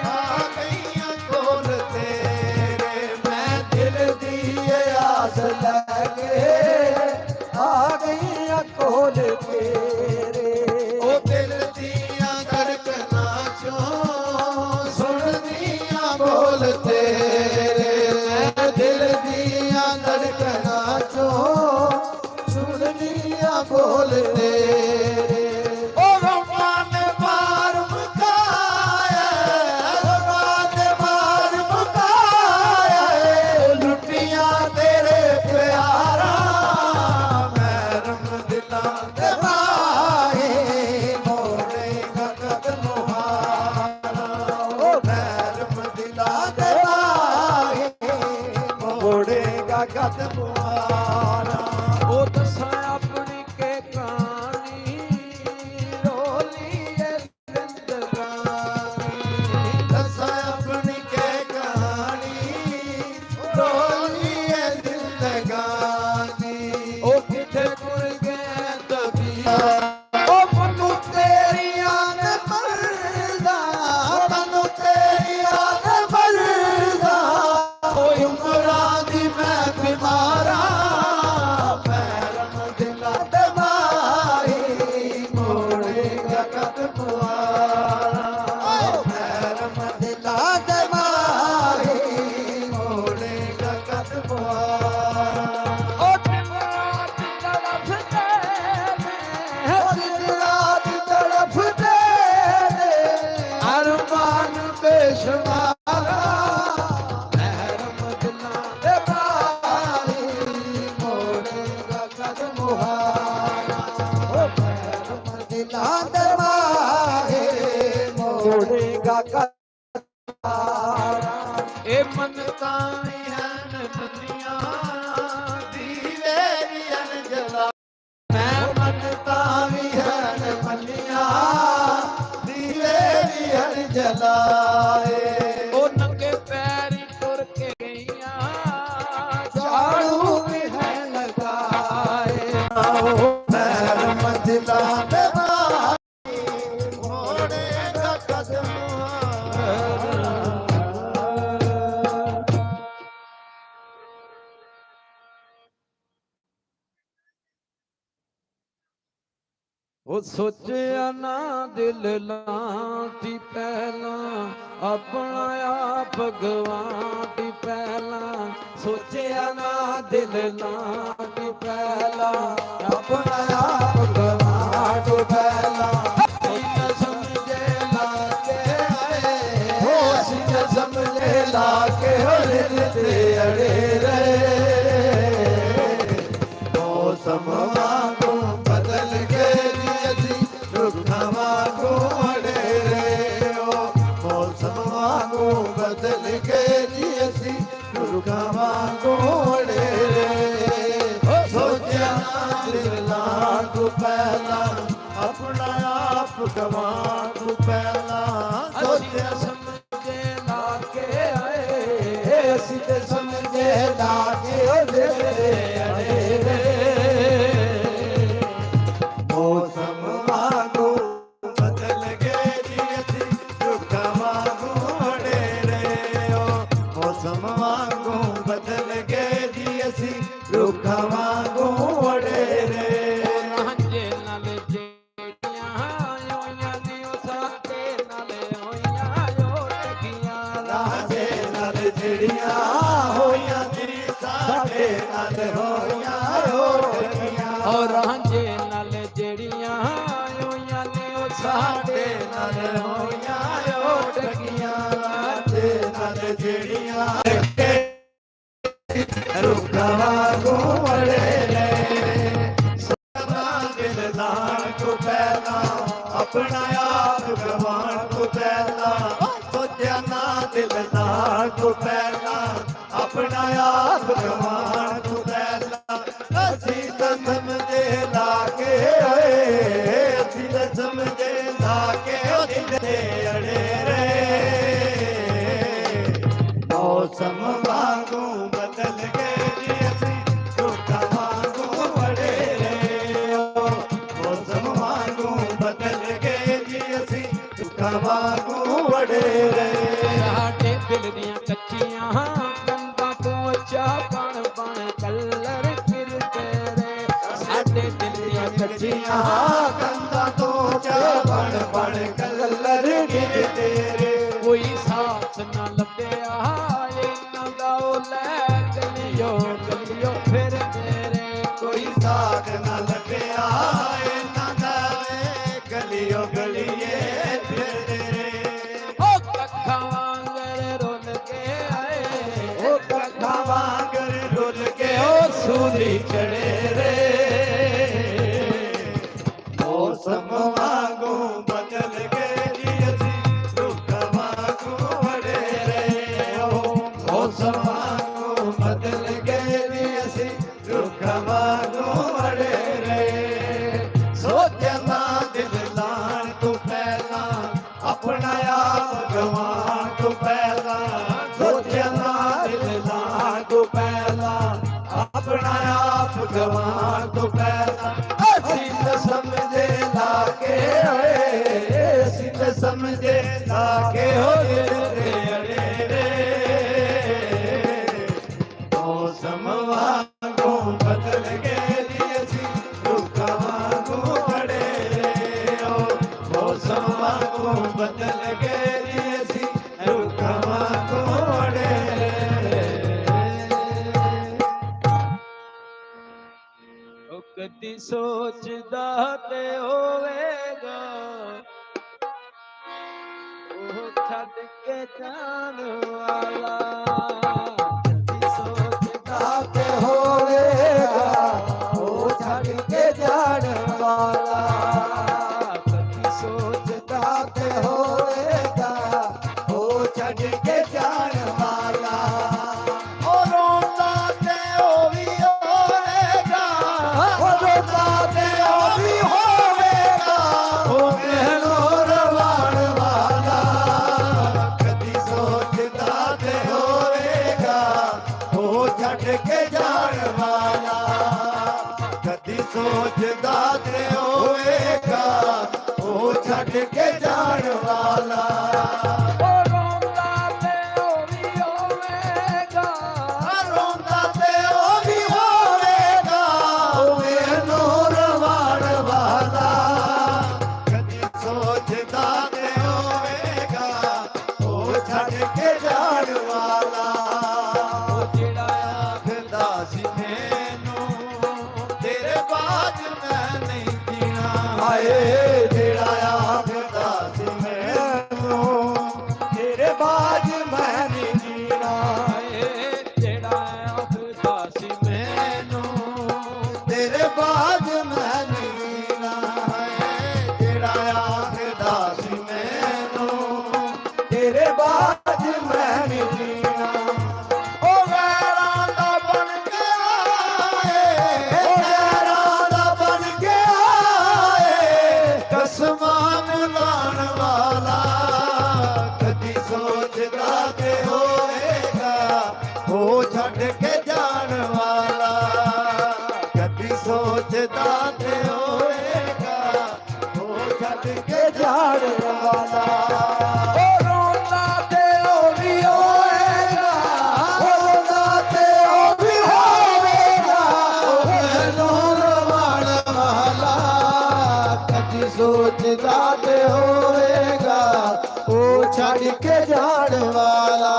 ਆ ਗਈਆਂ ਕੋਲ ਤੇਰੇ। ਮੈਂ ਦਿਲ ਦੀ ਇਹ ਆਸ ਲੈ ਕੇ ਆ ਗਈਆਂ ਕੋਲ ਤੇਰੇ। ਉਹ ਦਿਲ ਦੀਆਂ ਧੜਕਨਾਂ ਚੋਂ ਸੁਣਦੀਆਂ ਬੋਲ ਤੇਰੇ। ਮੈਂ ਦਿਲ ਦੀਆਂ ਧੜਕਨਾਂ ਚੋਂ ਸੁਣਦੀਆਂ ਬੋਲ ਤੇਰੇ। ਉਹ ਰੋਮਾਂ ਨੇ ਮਾਰ ਮੁਕਾਇਆ, ਰੋਮਾਂ ਨੇ ਮਾਰ ਮੁਕਾਇਆ। ਲੁੱਟੀਆਂ ਤੇਰੇ ਪਿਆਰਾ। ਮਹਿਰਮ ਦਿਲਾਂ ਦੇ ਚਾਂਦ ਮਾਹੇ ਮੋੜੇਗਾ ਕਤਾਰਾਂ ਇਹ ਮੰਨਤਾਂ ਵੀ ਹਨ ਮੰਨੀਆਂ ਦੀਵੇ ਵੀ ਹਨ ਜਲਾ ਮੈਂ ਮੰਨਤਾਂ ਵੀ ਹਨ ਮੰਨੀਆਂ ਦੀਵੇ ਵੀ ਹਨ ਜਲਾਏ ਉਹ ਨੰਗੇ ਪੈਰੀ ਟੁਰ ਕੇ ਗਈਆਂ ਝਾੜੂ ਵੀ ਹੈ ਲਗਾਏ ਮੈਂ ਮੰਜ਼ਿਲਾਂ ਦੇ ਮਾਹੀ ਮੋੜੇਗਾ ਕਦਮ ਉਹ ਸੋਚਿਆ ਨਾ ਦਿਲ ਲਾਂਤੀ ਪਹਿਲਾਂ ਆਪਣਾ ਆਪ ਗਵਾਂਤੀ ਪਹਿਲਾਂ ਸੋਚਿਆ ਨਾ ਦਿਲ ਲਾਂਤੀ ਪਹਿਲਾਂ ਆਪਣਾ ਆਪ ਗਵਾ ਤੋਂ ਪਹਿਲਾਂ ਅਸੀਂ ਨਾ ਸਮਝੇ ਲਾ ਕੇ ਆਏ ਹੋ ਅਸੀਂ ਨਾ ਸਮਝੇ ਲਾ ਕੇ ਹੋ ਦਿਲ ਤੇ ਅੜੇ ਰਹੇ ਮੌਸਮ ਵਾਂਗੂ ਬਦਲ ਗਏ ਜੀ ਅਸੀਂ ਰੁੱਖਾਂ ਵਾਂਗੂ ਅੜੇ ਰਹੇ ਹੋ ਮੌਸਮ ਵਾਂਗੂ ਬਦਲ ਗਏ ਜੀ ਅਸੀਂ ਰੁੱਖਾਂ ਵਾਂਗੂ ਅੜੇ ਰਹੇ ਸੋਚਿਆ ਦਿਲ ਲਾਂ ਤੋਂ ਪਹਿਲਾਂ ਆਪਣਾ ਆਪ ਗਵਾਂ ਤੋਂ ਪਹਿਲਾਂ ਸੋਚਿਆ ਸਮਝੇ ਲਾ ਕੇ ਆਏ ਅਸੀਂ ਤੇ ਸਮਝੇ ਲਾ ਕੇ ਉਹਦੇ ਅੜੇ ਮੌਸਮ ਵਾਂਗੂ ਬਦਲ ਗਏ ਜੀ ਅਸੀਂ ਰੁੱਖਾਂ ਵਾਂਗੂ ਅੜੇ ਰਹੇ ਹੋ ਮੌਸਮ ਵਾਂਗੂ ਬਦਲ ਗਏ ਜੀ ਅਸੀਂ ਰੁੱਖਾਂ ਵਾਂਗੂ ਅੜੇ ਰਹੇ ਰਾਂਝੇ ਨਾਲ ਜਿਹੜੀਆਂ ਹੋਈਆਂ ਨੇ ਉਹ ਸਾਡੇ ਨਾਲ ਹੋਈਆਂ ਟਕੀਆਂ ਰਾਜੇ ਨਾਲ ਜਿਹੜੀਆਂ ਹੋਈਆਂ ਨੀ ਸਾਡੇ ਨਾਲ ਹੋਈਆਂ ਰੋਟੀਆਂ ਔਰ ਰਾਂਝੇ ਨਾਲ ਜਿਹੜੀਆਂ ਹੋਈਆਂ ਨੇ ਉਹ ਸਾਡੇ ਨਾਲ ਹੋਈਆਂ ਟਕੀਆਂ ਰਾਜੇ ਨਾਲ ਜਿਹੜੀਆਂ ਰੁੱਖਾਂ ਵਾਂਗੂ ਅੜੇ ਰਹੇ ਸਦਾ ਦਿਲ ਲਾਣ ਤੋਂ ਪਹਿਲਾਂ ਆਪਣਾ ਆਪ ਗਵਾਣ ਤੋਂ ਪਹਿਲਾਂ ਸੋਚਿਆ ਨਾ ਦਿਲ ਲਾਣ ਤੋਂ ਪਹਿਲਾਂ ਆਪਣਾ ਆਪ ਗਵਾਣ ਤੋਂ ਪਹਿਲਾਂ ਅਸੀਂ ਤਾਂ ਸਮਝੇ ਲਾ ਕੇ ਆਏ ਅਸੀਂ ਤਾਂ ਸਮਝੇ ਲਾ ਕੇ ਉਹ ਦਿਲ ਤੇ ਅੜੇ ਰਹੇ ਮੌਸਮ ਵਾਂਗੂ ਬਦਲ ਗਏ ਜੀ ਅਸੀਂ ਰੁੱਖਾਂ ਵਾਂਗੂ ਅੜੇ ਰਹੇ ਮੌਸਮ ਵਾਂਗੂ ਬਦਲ ਗਏ ਜੀ ਅਸੀਂ ਰੁੱਖਾਂ ਵਾਂਗੂ ਅੜੇ ਰਹੇ ਸਾਡੇ ਦਿਲ ਦੀਆਂ ਕੱਚੀਆਂ ਕੰਧਾਂ ਤੋਂ ਉੱਚਾ ਬਣ ਕਲਰ ਫਿਰਦੇ ਰੇ ਸਾਡੇ ਦਿਲ ਦੀਆਂ ਕੱਚੀਆਂ ਕੰਧਾਂ ਤੋਂ ਚਾ ਬਣ ਕਲਰ ਗਿਰ ਤੇਰੇ ਕੋਈ ਸਾਥ ਨਾ ਲੱਭਿਆ ਇਹਨਾਂ ਦਾ ਉਹ ਲੈ ਗਲਿਓ ਫਿਰ ਤੇਰੇ ਕੋਈ ਸਾਥ ਨਾ ਲੱਭਿਆ ਇਹਨਾਂ ਦਾ ਵੇ ਗਲੀਓ ਗਲੀਏ ਫਿਰਦੇ ਰੇ ਉਹ ਕੱਖਾਂ ਵਾਂਗਰ ਰੁੱਲ ਕੇ ਆਏ ਉਹ ਕੱਖਾਂ ਵਾਂਗਰ ਰੁੱਲ ਕੇ ਉਹ ਸੂਲੀ ਚੜੇ ਰੇ ਮੌਸਮ ਵਾਂਗੂ ਬਦਲ ਗਏ ਜੀ ਅਸੀਂ ਰੁੱਖਾਂ ਵਾਂਗੂ ਅੜੇ ਰਹੇ ਮੌਸਮ ਵਾਂਗੂ ਬਦਲ ਗਏ ਜੀ ਅਸੀਂ ਰੁੱਖਾਂ ਵਾਂਗੂ ਅੜੇ ਰਹੇ ਸੋਚਿਆ ਨਾ ਦਿਲ ਲਾਣ ਤੋਂ ਪਹਿਲਾਂ ਆਪਣਾ ਆਪ ਗਵਾਣ ਤੋਂ ਪਹਿਲਾਂ ਸੋਚਿਆ ਨਾ ਦਿਲ ਲਾਣ ਤੋਂ ਪਹਿਲਾਂ ਆਪਣਾ ਆਪ ਗਵਾਣ ਤੋਂ ਪਹਿਲਾਂ ਅਸੀਂ ਤਾਂ ਸਮਝੇ ਲਾ ਕੇ ਹੋਏ ਅਸੀਂ ਤਾਂ ਸਮਝੇ ਲਾ ਕੇ ਹੋਏ ਤੇ ਅੜੇ ਰੇ ਮੌਸਮ ਵਾਂਗੂ ਬਦਲ ਗਏ ਜੀ ਅਸੀਂ ਰੁੱਖਾਂ ਵਾਂਗੂ ਅੜੇ ਰਹੇ ਮੌਸਮ ਵਾਂਗੂ ਬਦਲ ਗਏ ਜੀ ਅਸੀਂ ਰੁੱਖਾਂ ਵਾਂਗੂ ਅੜੇ ਰਹੇ ਉਹ ਕਦੀ ਸੋਚਦਾ ਤੇ ਹੋਵੇਗਾ ਉਹ ਛੱਡ ਕੇ ਜਾਣ ਵਾਲਾ ਕਦੀ ਸੋਚਦਾ ਤੇ ਹੋਵੇਗਾ ਉਹ ਛੱਡ ਕੇ ਜਾਣ ਵਾਲਾ ਸੋਚਦਾ ਤੇ ਹੋਵੇਗਾ ਉਹ ਛੱਡ ਕੇ ਜਾਣ ਵਾਲਾ।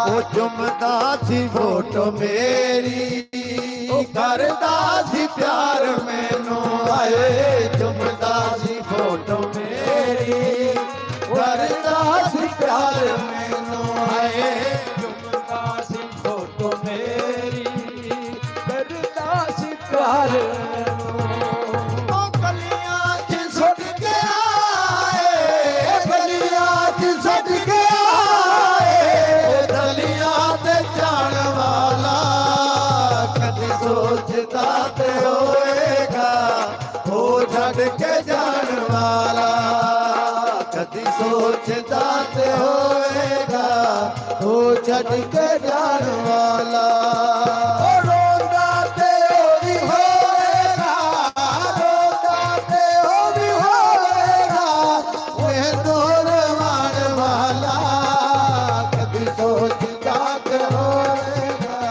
ਉਹ ਚੁੰਮਦਾ ਸੀ ਫੋਟੋ ਮੇਰੀ, ਕਰਦਾ ਸੀ ਪਿਆਰ ਮੈਨੂੰ ਆਏ, ਚੁੰਮਦਾ ਸੀ ਫੋਟੋ ਮੇਰੀ, ਕਰਦਾ ਸੀ ਪਿਆਰ ਮੈਨੂੰ ਆਏ, ਚੁੰਮਦਾ ਸੀ ਫੋਟੋ ਮੇਰੀ, ਕਰਦਾ ਸੀ ਪਿਆਰ ਮੈਨੂੰ। ਉਹ ਗਲੀਆਂ 'ਚ ਸੁੱਟ ਕੇ ਆਏ, ਗਲੀਆਂ 'ਚ ਸੁੱਟ ਕੇ ਆਏ, ਗਲੀਆਂ ਤੇ ਜਾਣ ਵਾਲਾ। ਕਦੀ ਸੋਚਦਾ ਤੇ ਹੋਏਗਾ ਉਹ ਛੱਡ ਕੇ ਜਾਣ ਵਾਲਾ, ਕਦੀ ਸੋਚਦਾ ਤੇ ਹੋਏਗਾ ਉਹ ਛੱਡ ਕੇ ਜਾਣ ਵਾਲਾ। ਉਹ ਰੋਂਦਾ ਤੇ ਉਹ ਵੀ ਹੋਏਗਾ, ਰੋਂਦਾ ਤੇ ਉਹ ਵੀ ਹੋਏਗਾ ਮੈਨੂੰ ਰਵਾਣ ਵਾਲਾ। ਕਦੀ ਸੋਚਦਾ ਤੇ ਹੋਏਗਾ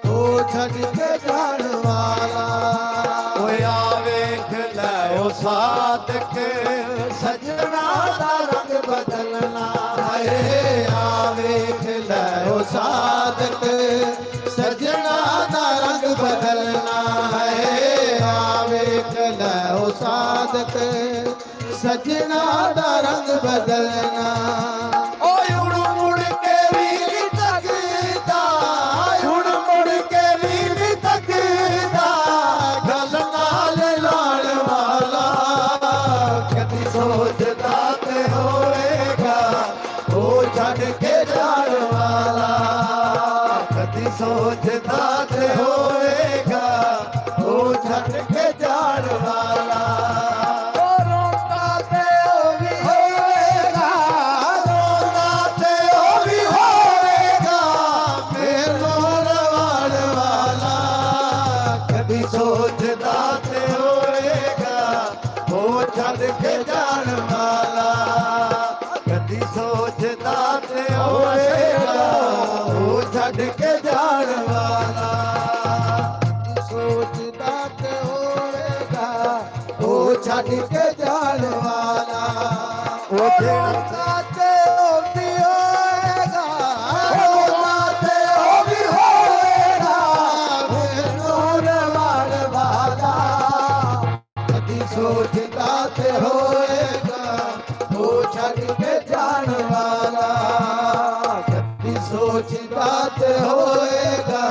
ਉਹ ਛੱਡ ਕੇ ਜਾਣ ਵਾਲਾ। ਓਏ ਆ ਵੇਖ ਲੈ ਉਹ ਸਾਦਕ, ਸਜਣਾ ਦਾ ਰੰਗ ਬਦਲਣਾ ਹੈ, ਆ ਵੇਖ ਲੈ ਉਹ ਸਾਦਕ, ਸਜਣਾ ਦਾ ਰੰਗ ਬਦਲਣਾ ਹੈ, ਆ ਵੇਖ ਲੈ ਉਹ ਸਾਦਕ, ਸਜਣਾ ਦਾ ਰੰਗ ਬਦਲਣਾ। ਓਏ ਉੜ ਮੁੜ ਕੇ ਵੀ ਨੀ ਤੱਕਦਾ, ਉੜ ਮੁੜ ਕੇ ਵੀ ਨੀ ਤੱਕਦਾ, ਗੱਲ ਨਾਲ ਲਾਣ ਵਾਲਾ। ਕਦੀ ਸੋਚਦਾ ਤੇ ਹੋਏਗਾ ਉਹ ਛੱਡ ਕੇ ਜਾਣ ਵਾਲਾ, ਕਦੀ ਸੋਚਦਾ ਤੇ ਹੋਏਗਾ ਉਹ ਛੱਡ ਕੇ ਜਾਣ ਵਾਲਾ। ਉਹ ਰੋਂਦਾ ਤੇ ਉਹ ਵੀ ਹੋਏਗਾ, ਰੋਂਦਾ ਤੇ ਉਹ ਵੀ ਹੋਏਗਾ ਮੈਨੂੰ ਰਵਾਣ ਵਾਲਾ। ਕਦੀ ਸੋਚਦਾ ਤੇ ਹੋਏਗਾ ਉਹ ਛੱਡ ਕੇ ਜਾਣ ਵਾਲਾ, ਕਦੀ ਸੋਚਦਾ ਤੇ ਹੋਏਗਾ ਉਹ ਛੱਡ ਕੇ ਜਾਣ ਵਾਲਾ। ਸੋਚਦਾ ਤੇ ਹੋਏਗਾ ਉਹ ਛੱਡ ਕੇ ਜਾਣ ਵਾਲਾ। ਉਹ ਜਿਹੜਾ ਤੇ ਉਹ ਵੀ ਹੋਏਗਾ, ਰੋਂਦਾ ਤੇ ਉਹ ਵੀ ਹੋਏਗਾ ਮੈਨੂੰ ਰਵਾਣ ਵਾਲਾ। ਕਦੀ ਸੋਚਦਾ ਤੇ ਹੋਏਗਾ ਉਹ ਛੱਡ ਕੇ ਜਾਣ ਵਾਲਾ, ਕਦੀ ਸੋਚਦਾ ਤੇ ਹੋਏਗਾ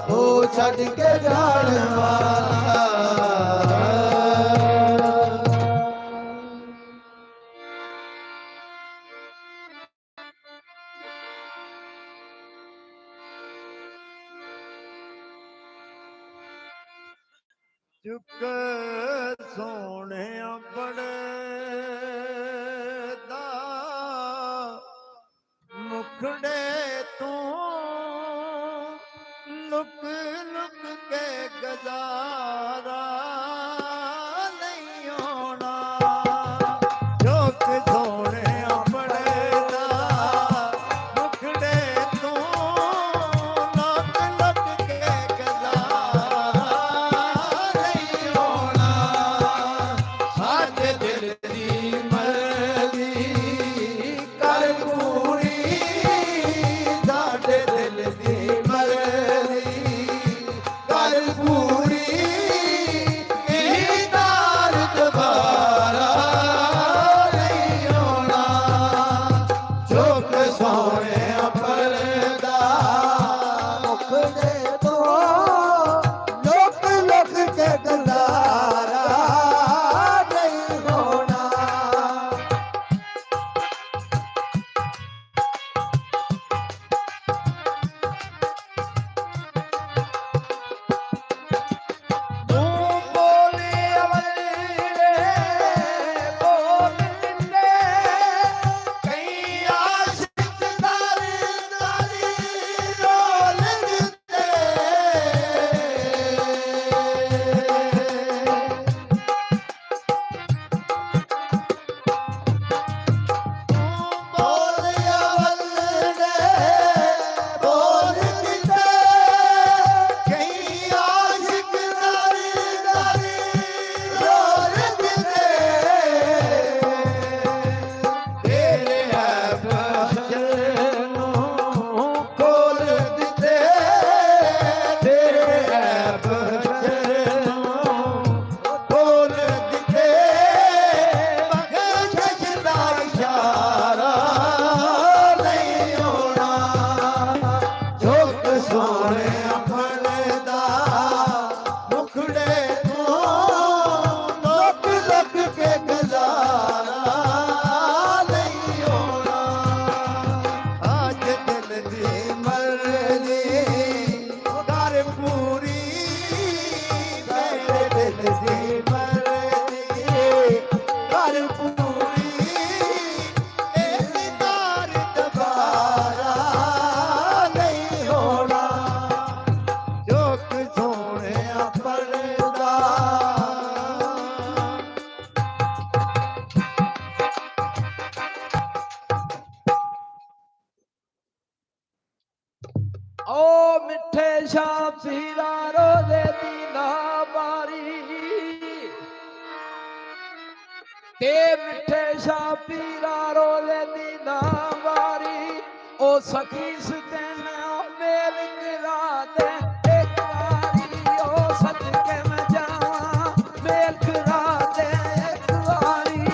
ਉਹ ਛੱਡ ਕੇ ਜਾਣ ਵਾਲਾ। ਚੁੱਕ ਸੋਹਣਿਆ ਬੜੇ ਦਾ ਮੁਖੜੇ ਤੂੰ, ਲੁਕ ਲੁਕ ਕੇ ਗਜ਼ਾਰਾ ਨਹੀਂ ਹੋਣਾ। ਚੁੱਕ ਸੋਹਣਿਆ ਬੜੇ ਦਾ ਮੁਖੜੇ ਤੂੰ, ਲੁਕ ਲੁਕ ਕੇ ਗਜ਼ਾਰਾ ਨਹੀਂ ਹੋਣਾ। ਸਾਡੇ ਦਿਲ ਦੀ ਮਰਜ਼ੀ ਕਰ ਪੂਰੀ, ਸਾਡੇ ਦਿਲ ਦੀ ਮਰਜ਼ੀ ਕਰ ਪੂਰੀ, ਸ਼ਾਹ ਪੀਰਾ ਰੋਜ਼ੇ ਦੀ ਨਾ ਬਾਰੀ ਤੇ ਮਿੱਠੇ ਸ਼ਾਹ ਪੀਰਾ ਰੋਜ਼ੇ ਦੀ ਨਾ ਬਾਰੀ ਉਹ ਸਖੀ ਸਤਨ ਮੇਲ ਕਰਾ ਦੇ ਇੱਕ ਵਾਰੀ ਉਹ ਸਦਕੇ ਮੈਂ ਜਾਵਾਂ ਮੇਲ ਕਰਾ ਦੇ ਇੱਕ ਵਾਰੀ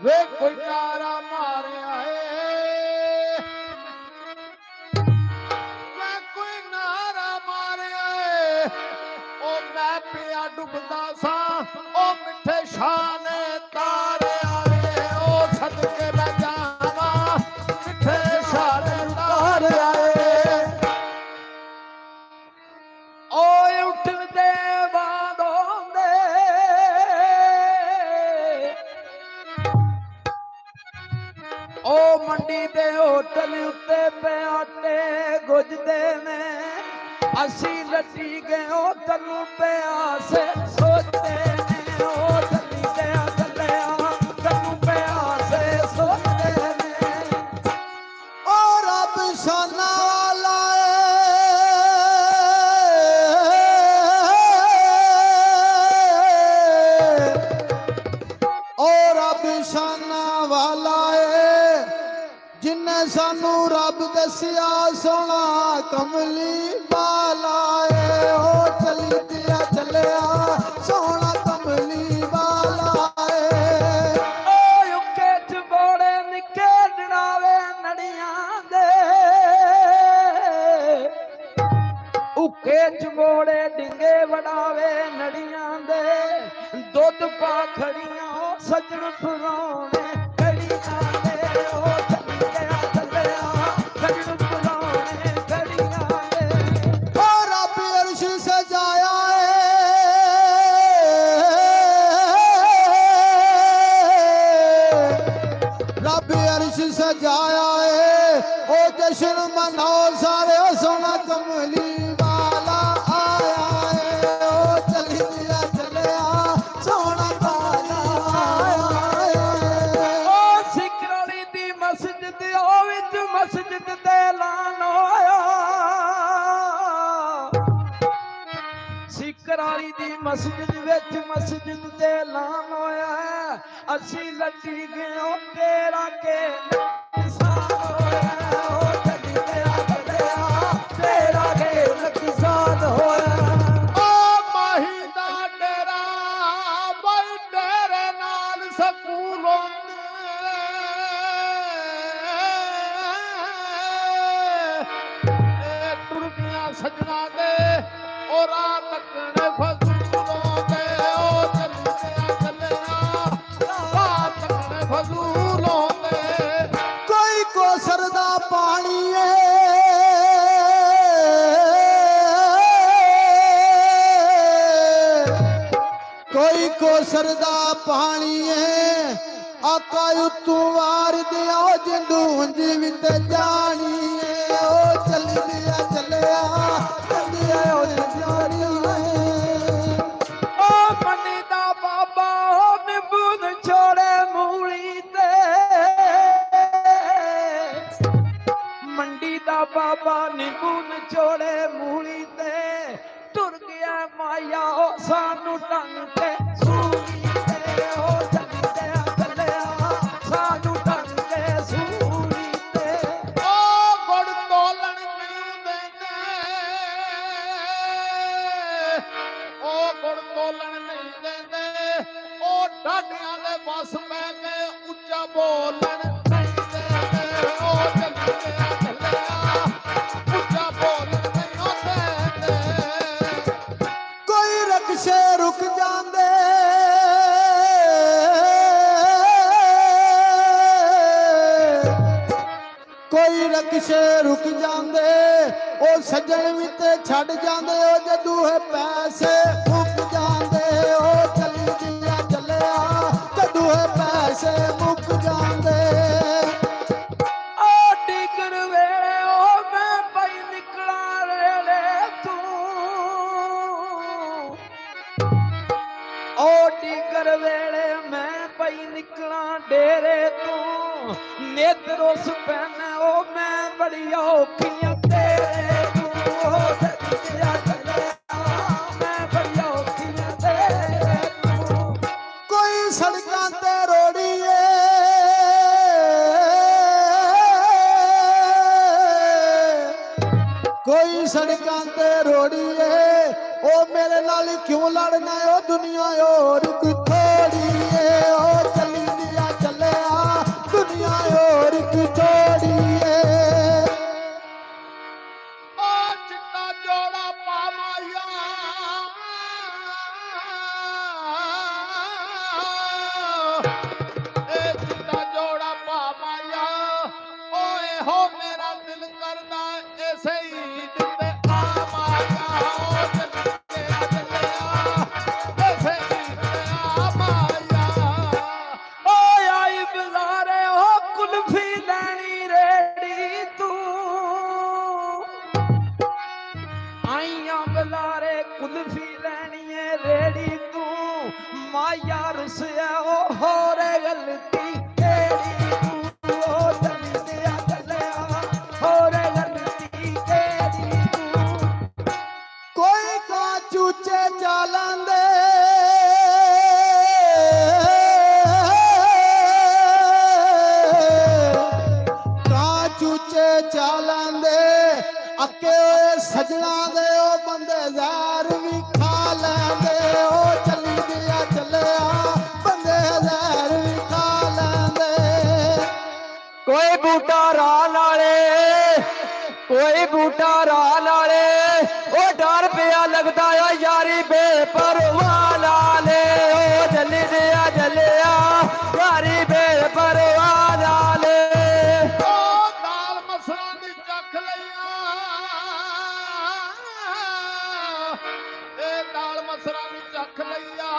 ਵੇ ਕੋਈ ਨਾਰਾ ਮਾਰਿਆ ਏ ਮੈਂ ਕੋਈ ਨਾਰਾ ਮਾਰਿਆ ਏ ਉਹ ਮੈਂ ਪਿਆ ਡੁੱਬਦਾ ਸਾਂ ਉਹ ਮਿੱਠੇ ਸ਼ਾਹ ਨੇ ਤਾਰਿਆ ਏ ਉਹ ਸਦਕੇ ਮੈਂ ਜਾਵਾਂ ਮਿੱਠੇ ਸ਼ਾਹ ਨੇ ਤਾਰਿਆ ਏ ਓਏ ਉੱਠਦੇ ਬਾਦੋਂ ਦੇ ਉਹ ਮੰਡੀ ਦੇ ਹੋਟਲ ਉੱਤੇ ਪਿਆਟੇ ਗੁੱਜਦੇ ਨੇ ਅਸੀਂ ਲੱਟੀ ਗਏ ਉਹ ਤੈਨੂੰ ਪਿਆਸੇ ਸੋਚਦੇ ਨੇ ਉਹ ਚੱਲੀ ਗਿਆ ਚੱਲਿਆ ਤੈਨੂੰ ਪਿਆਸੇ ਸੋਚਦੇ ਨੇ ਉਹ ਰੱਬ ਸ਼ਾਨਾਂ ਵਾਲਾ ਏ ਉਹ ਰੱਬ ਸ਼ਾਨਾਂ ਵਾਲਾ ਏ ਜਿੰਨੇ ਸਾਨੂੰ ਰੱਬ ਦੱਸਿਆ ਸੋਹਣਾ ਕਮਲੀ ਵਾਲਾ ਏ ਉਹ ਚੱਲੀ ਗਿਆ ਚੱਲਿਆ ਸੋਹਣਾ ਕਮਲੀ ਵਾਲਾ ਏ ਓਏ ਉੱਕੇ ਚ ਬੋੜੇ ਨਿੱਕੇ ਡਣਾਵੇ ਨੜੀਆਂ ਦੇ ਉੱਕੇ ਚ ਬੋੜੇ ਡਿੰਗੇ ਵੜਾਵੇ ਨੜੀਆਂ ਦੇ ਦੁੱਧ ਪਾ ਖੜੀਆਂ ਉਹ ਸੱਜਣ ਫਰਾਉਣੇ ਖੜੀਆਂ ਦੇ ਉਹ ਚੱਲੀ ਗਿਆ ਚੱਲਿਆ ਸੱਜਣ ਫਰਾਉਣੇ ਖੜੀਆਂ ਦੇ ਉਹ ਰੱਬ ਅਰਸ਼ ਸਜਾਇਆ ਏ ਰੱਬ ਅਰਸ਼ ਸਜਾਇਆ ਏ ਉਹ ਜਸ਼ਨ ਮਨਾਓ ਸਾਰੇ ਸੋਹਣਾ ਕਮਲੀ ਵਾਲਾ ਆਇਆ ਏ ਉਹ ਚੱਲੀ ਗਿਆ ਚੱਲਿਆ ਸੋਹਣਾ ਵਾਲਾ ਆਇਆ ਏ ਉਹ ਸਿੱਖਰ ਵਾਲੀ ਦੀ ਮਸਜਿਦ ਉਹ ਵਿੱਚ ਮਸਜਿਦ ਤੇ ਐਲਾਨ ਹੋਇਆ ਸਿੱਖਰ ਵਾਲੀ ਦੀ ਮਸਜਿਦ ਵਿੱਚ ਮਸਜਿਦ ਤੇ ਐਲਾਨ ਹੋਇਆ ਅਸੀਂ ਲੱਟੀ ਗਏ ਤੇਰਾ ਕੇ ਨੁਕਸਾਨ ਹੋਇਆ ਉਹ ਚੱਲੀ ਗਿਆ ਚੱਲਿਆ ਤੇਰਾ ਕੇ ਨੁਕਸਾਨ ਹੋਇਆ ਓ ਮਾਹੀ ਦਾ ਡੇਰਾ ਬਈ ਤੇਰੇ ਨਾਲ ਸਕੂਲ ਟੁਰਬੀਆਂ ਸਜਣਾ ਦੇ ਉਹ ਰਾਤ ਤੱਕਣ ਫਜ਼ੂਲੋਂ ਦੇ ਉਹ ਚੱਲੀ ਗਿਆ ਚੱਲਿਆ ਰਾਤ ਤੱਕਣ ਫਜ਼ੂਲੋਂ ਦੇ ਕੋਈ ਕੋਸਰ ਦਾ ਪਾਣੀ ਏ ਕੋਈ ਕੋਸਰ ਦਾ ਪਾਣੀ ਏ ਆਕਾ ਉਤੋਂ ਵਾਰ ਦਿਓ ਜਿੰਦੂੰਜ ਵਿੱਚ ਜਾਣੀ ਏ ਉਹ ਚੱਲ ਗਿਆ ਚੱਲਿਆ ਚੱਲਿਆ ਉਹ ਜਾਣੀ ਏ ਉਹ ਮੰਡੀ ਦਾ ਬਾਬਾ ਉਹ ਨਿੰਬੂ ਛੋੜੇ ਮੂਲੀ ਤੇ ਮੰਡੀ ਦਾ ਬਾਬਾ ਨਿੰਬੂ ਛੋੜੇ ਮੂਲੀ ਤੇ ਟੁਰ ਗਿਆ ਮਾਇਆ ਉਹ ਸਾਨੂੰ ਟੰਗ ਕੇ ਸੂਲੀ ਤੇ ਉਹ ਚੱਲੀ ਗਿਆ ਚੱਲਿਆ ਸਾਨੂੰ ਟੰਗ ਕੇ ਸੂਲੀ ਤੇ ਉਹ ਗੁੜ ਤੋਲਣ ਨਹੀਂ ਦਿੰਦੇ ਉਹ ਗੁੜ ਤੋਲਣ ਨਹੀਂ ਦਿੰਦੇ ਉਹ ਡਾਢਿਆਂ ਦੇ ਵਸ ਪੈ ਕੇ ਉੱਚਾ ਬੋਲਣ ਨਹੀਂ ਦਿੰਦੇ ਉਹ ਚੱਲੀ ਗਿਆ ਚੱਲਿਆ ਉੱਚਾ ਬੋਲਣ ਨਹੀਂ ਉਹ ਦਿੰਦੇ ਕੋਈ ਰਕਸ਼ੇ ਰੁਕ ਜਾਂਦੇ ਕੋਈ ਰਕਸ਼ੇ ਰੁਕ ਜਾਂਦੇ ਉਹ ਸੱਜਣ ਵੀ ਤੇ ਛੱਡ ਜਾਂਦੇ ਉਹ ਜਦੋਂ ਹੈ ਪੈਸੇ ਮੁੱਕ ਜਾਂਦੇ ਉਹ ਚੱਲੀ ਗਿਆ ਚੱਲਿਆ ਜਦੋਂ ਹੈ ਪੈਸੇ ਮੁੱਕ ਜਾਂਦੇ ਉਹ ਡਿਗਰ ਵੇਲੇ ਉਹ ਮੈਂ ਪਈ ਨਿਕਲਾਂ ਵੇਲੇ ਤੂੰ ਉਹ ਡਿਗਰ ਵੇਲੇ ਮੈਂ ਪਈ ਨਿਕਲਾਂ ਡੇਰੇ ਤੂੰ ਨੇਤਰੋਸ ਪੈਣਾ ਉਹ ਬੜੀ ਔਖੀਆਂ ਤੇਰੇ ਤੂੰ ਉਹ ਚੱਲਿਆ ਚੱਲਿਆ ਮੈਂ ਬੜੀ ਔਖੀਆਂ ਤੇਰੇ ਤੂੰ ਕੋਈ ਸੜਕਾਂ ਤੇ ਰੋੜੀਏ ਕੋਈ ਸੜਕਾਂ ਤੇ ਰੋੜੀਏ ਉਹ ਮੇਰੇ ਨਾਲ ਕਿਉਂ ਲੜਨਾ ਉਹ ਦੁਨੀਆ ਹੋਰ ਥੋੜੀਏ ਉਹ ਚੱਲੀ ਦਿਆ ਚੱਲਿਆ ਦੁਨੀਆ ਹੋਰ ਥੋੜੀਏ ਉਹ ਚਿੱਟਾ ਜੋੜਾ ਪਾਵਾਇਆ ਇਹ ਚਿੱਟਾ ਜੋੜਾ ਪਾਵਾਇਆ ਓਏ ਹੋ ਮੇਰਾ ਦਿਲ ਕਰਦਾ ਐਸੇ ਹੀ ਦਿੱਤੇ ਆਵਾਇਆ ਉਹ ਚੱਲਿਆ ਚੱਲਿਆ ਐਸੇ ਹੀ ਦਿੱਤੇ ਆਵਾਇਆ ਓਏ ਆਈ ਬਜ਼ਾਰੇ ਉਹ ਕੁਲਫੀ ਲੈਣੀ ਰੇੜੀ ਤੂੰ ਆਈਆਂ ਬਲਾਰੇ ਕੁਲਫੀ ਲੈਣੀ ਏ ਰੇੜੀ ਤੂੰ ਮਾਇਆ ਰੁਸਿਆ ਉਹ ਹੋਰੇ ਗਲਤੀ ਤੇਰੀ ਤੂੰ ਉਹ ਚੱਲਿਆ ਚੱਲਿਆ ਹੋਰੇ ਗਲਤੀ ਤੇਰੀ ਤੂੰ ਕੋਈ ਕਾਂ ਚੂਚੇ ਚਾਲਾਂ ਦੇ ਕਾਂ ਚੂਚੇ ਚਾਲਾਂ ਦੇ ਅੱਕੇ ਹੋਏ ਸਜਣਾ ਦੇ ਉਹ ਬੰਦੇ ਜ਼ਹਿਰ ਵੀ ਖਾ ਲੈਂਦੇ ਉਹ ਚੱਲੀ ਗਿਆ ਚੱਲਿਆ ਬੰਦੇ ਜ਼ਹਿਰ ਵੀ ਖਾ ਲੈਂਦੇ ਕੋਈ ਬੂਟਾ ਰਾਹ ਨਾਲੇ ਕੋਈ ਬੂਟਾ ਰਾਹ ਨਾਲੇ ਉਹ ਡਰ ਪਿਆ ਲੱਗਦਾ ਆ ਯਾਰੀ ਬੇਪਰਵਾਹ ਨਾਲੇ ਉਹ ਜੱਲੀ ਦਿਆ ਜਲਿਆ ਯਾਰੀ ਬੇਪਰਵਾਹ ਨਾਲੇ ਉਹ ਦਾਲ ਮਸਰਾਂ ਦੀ ਚੱਖ ਲਈਆਂ ਇਹ ਦਾਲ ਮਸਰਾਂ ਦੀ ਚੱਖ ਲਈਆ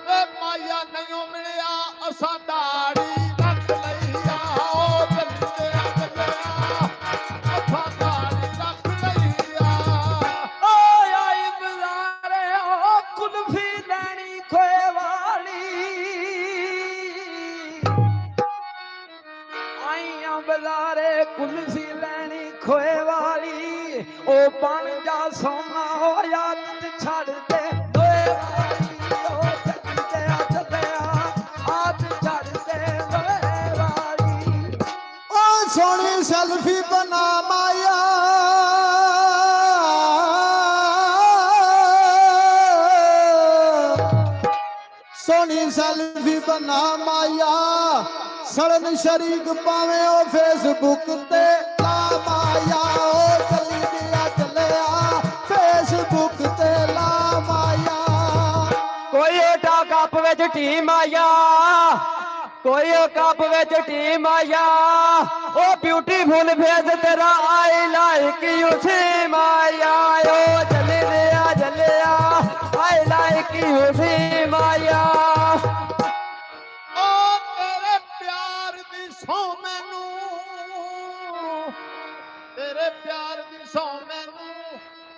ਇਹ ਮਾਇਆ ਨਹੀਂ ਮਿਲਿਆ ਅਸਾਂ ਦਾੜੀ ਰੱਖ ਲਈਆ ਉਹ ਜੱਲਿਆ ਜੱਲਿਆ ਅਸਾਂ ਦਾੜੀ ਰੱਖ ਲਈਆ ਓਏ ਆਈ ਬਜ਼ਾਰੇ ਉਹ ਕੁਲਫੀ ਲੈਣੀ ਖੋਏ ਵਾਲੀ ਆਈਆਂ ਬਜ਼ਾਰੇ ਕੁਲਫੀ ਲੈਣੀ ਖੋਏ ਵਾਲੀ ਉਹ ਬਣ ਜਾ ਸੋਨਾ ਉਹ ਯਾਦ ਛੱਡ ਦੇ ਦੋਏ ਵਾਲੀ ਉਹ ਚੱਲਿਆ ਚੱਲਿਆ ਆਦ ਛੱਡ ਦੇ ਦੋਏ ਵਾਲੀ ਉਹ ਸੋਹਣੀ ਸੈਲਫੀ ਬਣਾ ਮਾਇਆ ਸੋਹਣੀ ਸੈਲਫੀ ਬਣਾ ਮਾਇਆ ਸੜਨ ਸ਼ਰੀਕ ਪਾਵੇਂ ਉਹ ਫੇਸਬੁੱਕ ਤੇ ਲਾ ਮਾਇਆ ਉਹ ਚੱਲੀ ਗਿਆ ਚੱਲਿਆ ਫੇਸਬੁੱਕ ਤੇ ਲਾ ਮਾਇਆ ਕੋਈ ਓਟਾ ਕੱਪ ਵਿੱਚ ਟੀਮ ਆਇਆ ਕੋਈ ਉਹ ਕੱਪ ਵਿੱਚ ਟੀਮ ਆਇਆ ਉਹ ਬਿਊਟੀਫੁਲ ਫੇਸ ਤੇਰਾ ਆਈ ਲਾਈਕ ਯੂ ਸੀ ਮਾਇਆ ਉਹ ਜੱਲੇ ਦਿਆ ਜੱਲਿਆ ਆਈ ਲਾਈਕ ਯੂ ਸੀ ਮਾਇਆ ਉਹ ਤੇਰੇ ਪਿਆਰ ਦੀ ਸੌ ਮੈਨੂੰ ਤੇਰੇ ਪਿਆਰ ਦੀ ਸੌ ਮੈਨੂੰ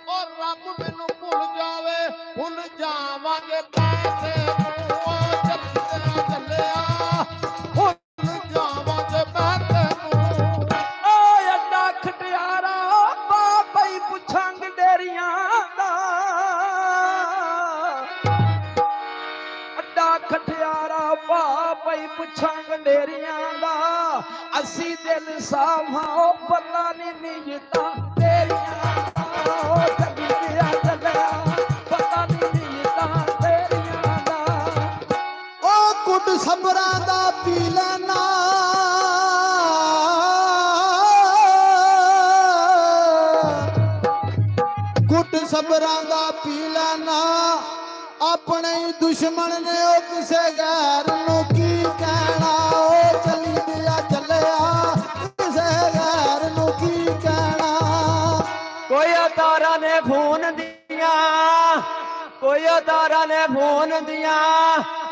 ਉਹ ਰੱਬ ਮੈਨੂੰ ਭੁੱਲ ਜਾਵੇ ਭੁੱਲ ਜਾਵਾਂਗੇ ਪੈਸੇ ਨੂੰ ਉਹ ਚੱਲਿਆ ਚੱਲਿਆ ਭੁੱਲ ਜਾਵਾਂਗੇ ਪੈਸੇ ਨੂੰ ਓਏ ਅੱਡਾ ਖਟਿਆਰਾ ਬਾਬਾ ਹੀ ਪੁੱਛਾਂਗੇ ਡੇਰੀਆਂ ਦਾ ਅੱਡਾ ਖਟਿਆਰਾ ਬਾਬਾ ਹੀ ਪੁੱਛਾਂਗੇ ਡੇਰੀਆਂ ਦਾ ਅਸੀਂ ਦਿਲ ਸਾਫਾਂ ਉਹ ਪਤਾ ਨਹੀਂ ਨੀਅਤਾਂ ਤੇਰੀਆਂ ਉਹ ਚੱਲਿਆ ਚੱਲਿਆ ਪਤਾ ਨਹੀਂ ਨੀਅਤਾਂ ਤੇਰੀਆਂ ਦਾ ਉਹ ਕੁੱਟ ਸਬਰਾਂ ਦਾ ਪੀ ਲੈਣਾ ਕੁੱਟ ਸਬਰਾਂ ਦਾ ਪੀ ਲੈਣਾ ਆਪਣੇ ਹੀ ਦੁਸ਼ਮਣ ਨੇ ਉਹ ਕਿਸੇ ਗੈਰ ਨੂੰ ਕੀ ਕਹਿਣਾ ਉਹ ਚੱਲੀ ਦਿਆ ਚੱਲਿਆ ਕਿਸੇ ਗੈਰ ਨੂੰ ਕੀ ਕਹਿਣਾ ਕੋਈ ਤਾਰਾਂ ਨੇ ਫੋਨ ਦੀਆਂ ਕੋਈ ਤਾਰਾਂ ਨੇ ਫੋਨ ਦੀਆਂ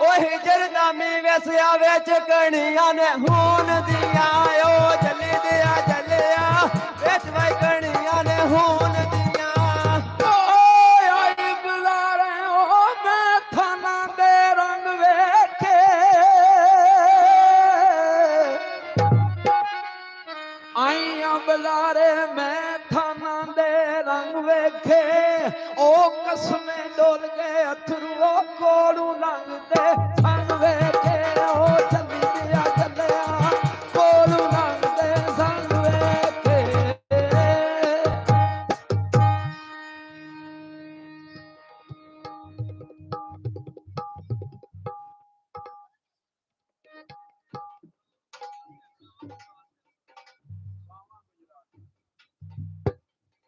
ਉਹ ਹਿਜਰਨਾਮੀ ਵਸਿਆ ਵਿੱਚ ਕਣੀਆਂ ਨੇ ਹੋਣ ਦੀਆਂ ਉਹ ਜੱਲੀ ਦਿਆ ਜੱਲਿਆ ਵਿੱਚ ਵਾਈ ਕਣੀਆਂ ਨੇ ਹੋਣ ਦੀਆਂ ਓਏ ਆਈ ਬਜ਼ਾਰੇ ਉਹ ਮੈਂ ਥਾਨਾਂ ਦੇ ਰੰਗ ਵੇਖੇ ਆਈਆਂ ਬਜ਼ਾਰੇ ਕਸਮੇ ਡੋਲ ਗਏ ਅਥਰੂ ਉਹ ਕੋਲੋਂ ਲੰਘਦੇ ਸਾਨੂੰ ਵੇਖੇ ਉਹ ਚੱਲੀ ਪਿਆ ਚੱਲਿਆ ਕੋਲੋਂ ਲੰਘਦੇ ਸਾਨੂੰ ਵੇਖੇ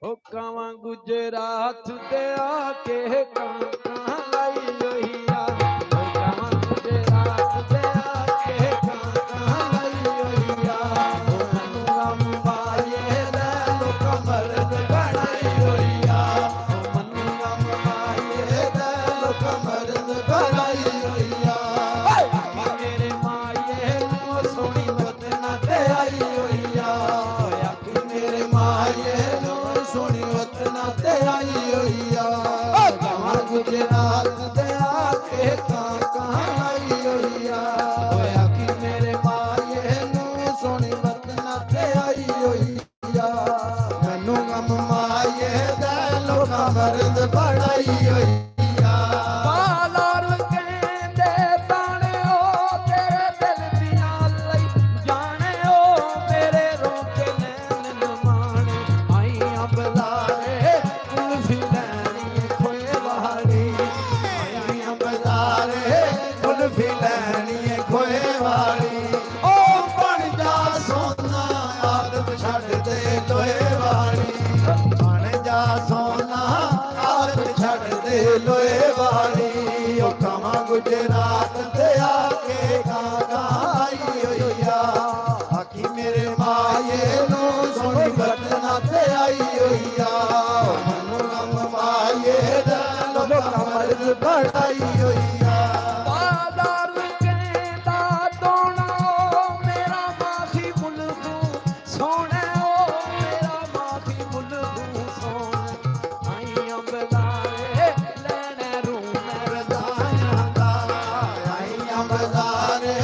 ਉਹ ਕਾਵਾਂ ਗੁਜਰਾਤ ਦੇ ਆ ਕੇ ਕਾਂ ਲਾਈ ਹੋਈ ਆ ਉਹ ਕਾਵਾਂ ਗੁਜਰਾਤ ਦੇ ਆ ਕੇ ਕਾਂ ਲਾਈ ਹੋਈ ਆ ਉਹ ਮੈਨੂੰ ਗਮ ਪਾਏ ਲੈ ਲੋ ਕਮਰ ਬਣਾਈ ਹੋਈ ਆ ਉਹ ਮੈਨੂੰ ਗਮ ਪਾਏ ਲੈ ਲੋ ਕਮਰ ਬਣਾਈ ਹੋਈ ਆ ਮੇਰੇ ਮਾਏ ਨੂੰ ਸੋਹਣੀ ਵਤਨ ਤੇ ਆਈ ਹੋਈ ਆ ਆਖੀ ਮੇਰੇ ਮਾਏ ਸੋਹਣੀ ਵਤਨਾਂ ਤੇ ਆਈ ਹੋਈ ਆ ਗਾਵਾਂ ਗੁਜਰਾਤ ਤੇ ਆ ਕੇ ਕਾਂ ਲਾਈ ਹੋਈ ਆ ਓਏ ਆਖੀ ਮੇਰੇ ਮਾਏ ਨੂੰ ਸੋਹਣੀ ਵਤਨਾਂ ਤੇ ਆਈ ਹੋਈ ਆ ਮੈਨੂੰ ਗਮ ਮਾਏ ਦਾ ਲੋਕਾਂ ਮਰਦ ਬਣਾਈ ਹੋਈ ਆ ਬਾਲਰ ਕਹਿੰਦੇ ਤਾਣਿਓ ਤੇਰੇ ਦਿਲ ਦੀਆਂ ਲਈ ਜਾਣਿਓ ਮੇਰੇ ਰੋਕੇ ਨੈਣ ਨਮਾਣੇ ਆਈਆਂ ਬਜ਼ਾਰੇ ਕੁਲਫੀ ਲੈਣੀ ਖੋਏ ਵਾਲੀ ਆਈਆਂ ਬਜ਼ਾਰੇ ਕੁਲਫੀ ਲੈਣੀ ਖੋਏ ਵਾਲੀ ਉਹ ਬਣ ਜਾ ਸੋਨਾ ਆਦਤ ਛੱਡ ਦੇ ਲੋਏ ਵਾਲੀ ਬਣ ਜਾ ਸੋਨਾ ਆਦਤ ਛੱਡ ਦੇ ਲੋਏ ਵਾਲੀ ਉਹ ਕਾਵਾਂ ਗੁਜਰਾਤ ਤੇ ਆ ਕੇ ਕਾਂ ਆਈ ਹੋਈ ਆ ਆਖੀ ਮੇਰੇ ਮਾਏ ਨੂੰ ਸੋਹਣੀ ਵਤਨਾਂ ਤੇ ਆਈ ਹੋਈ ਆ ਮੈਨੂੰ ਗਮ ਮਾਏ ਦਾ ਲੋਕਾਂ ਮਰਦ ਬਣਾਈ ਹੋਈ ਆ ਬਾਜ਼ਾਰ ਕਹਿੰਦਾ ਦੋਣਾ ਮੇਰਾ ਮਾਖੀ ਮੁੱਲ ਤੂੰ ਸੋਹਣਾ ਮੇਰਾ ਮਾਖੀ ਮੁੱਲ ਤੂੰ ਸੋਹਣਾ ਆਈਆਂ ਬਜ਼ਾਰੇ ਲੈਣਾ ਰੂਮ ਰਜ਼ਾਈਆਂ ਦਾ ਆਈਆਂ ਬਜ਼ਾਰੇ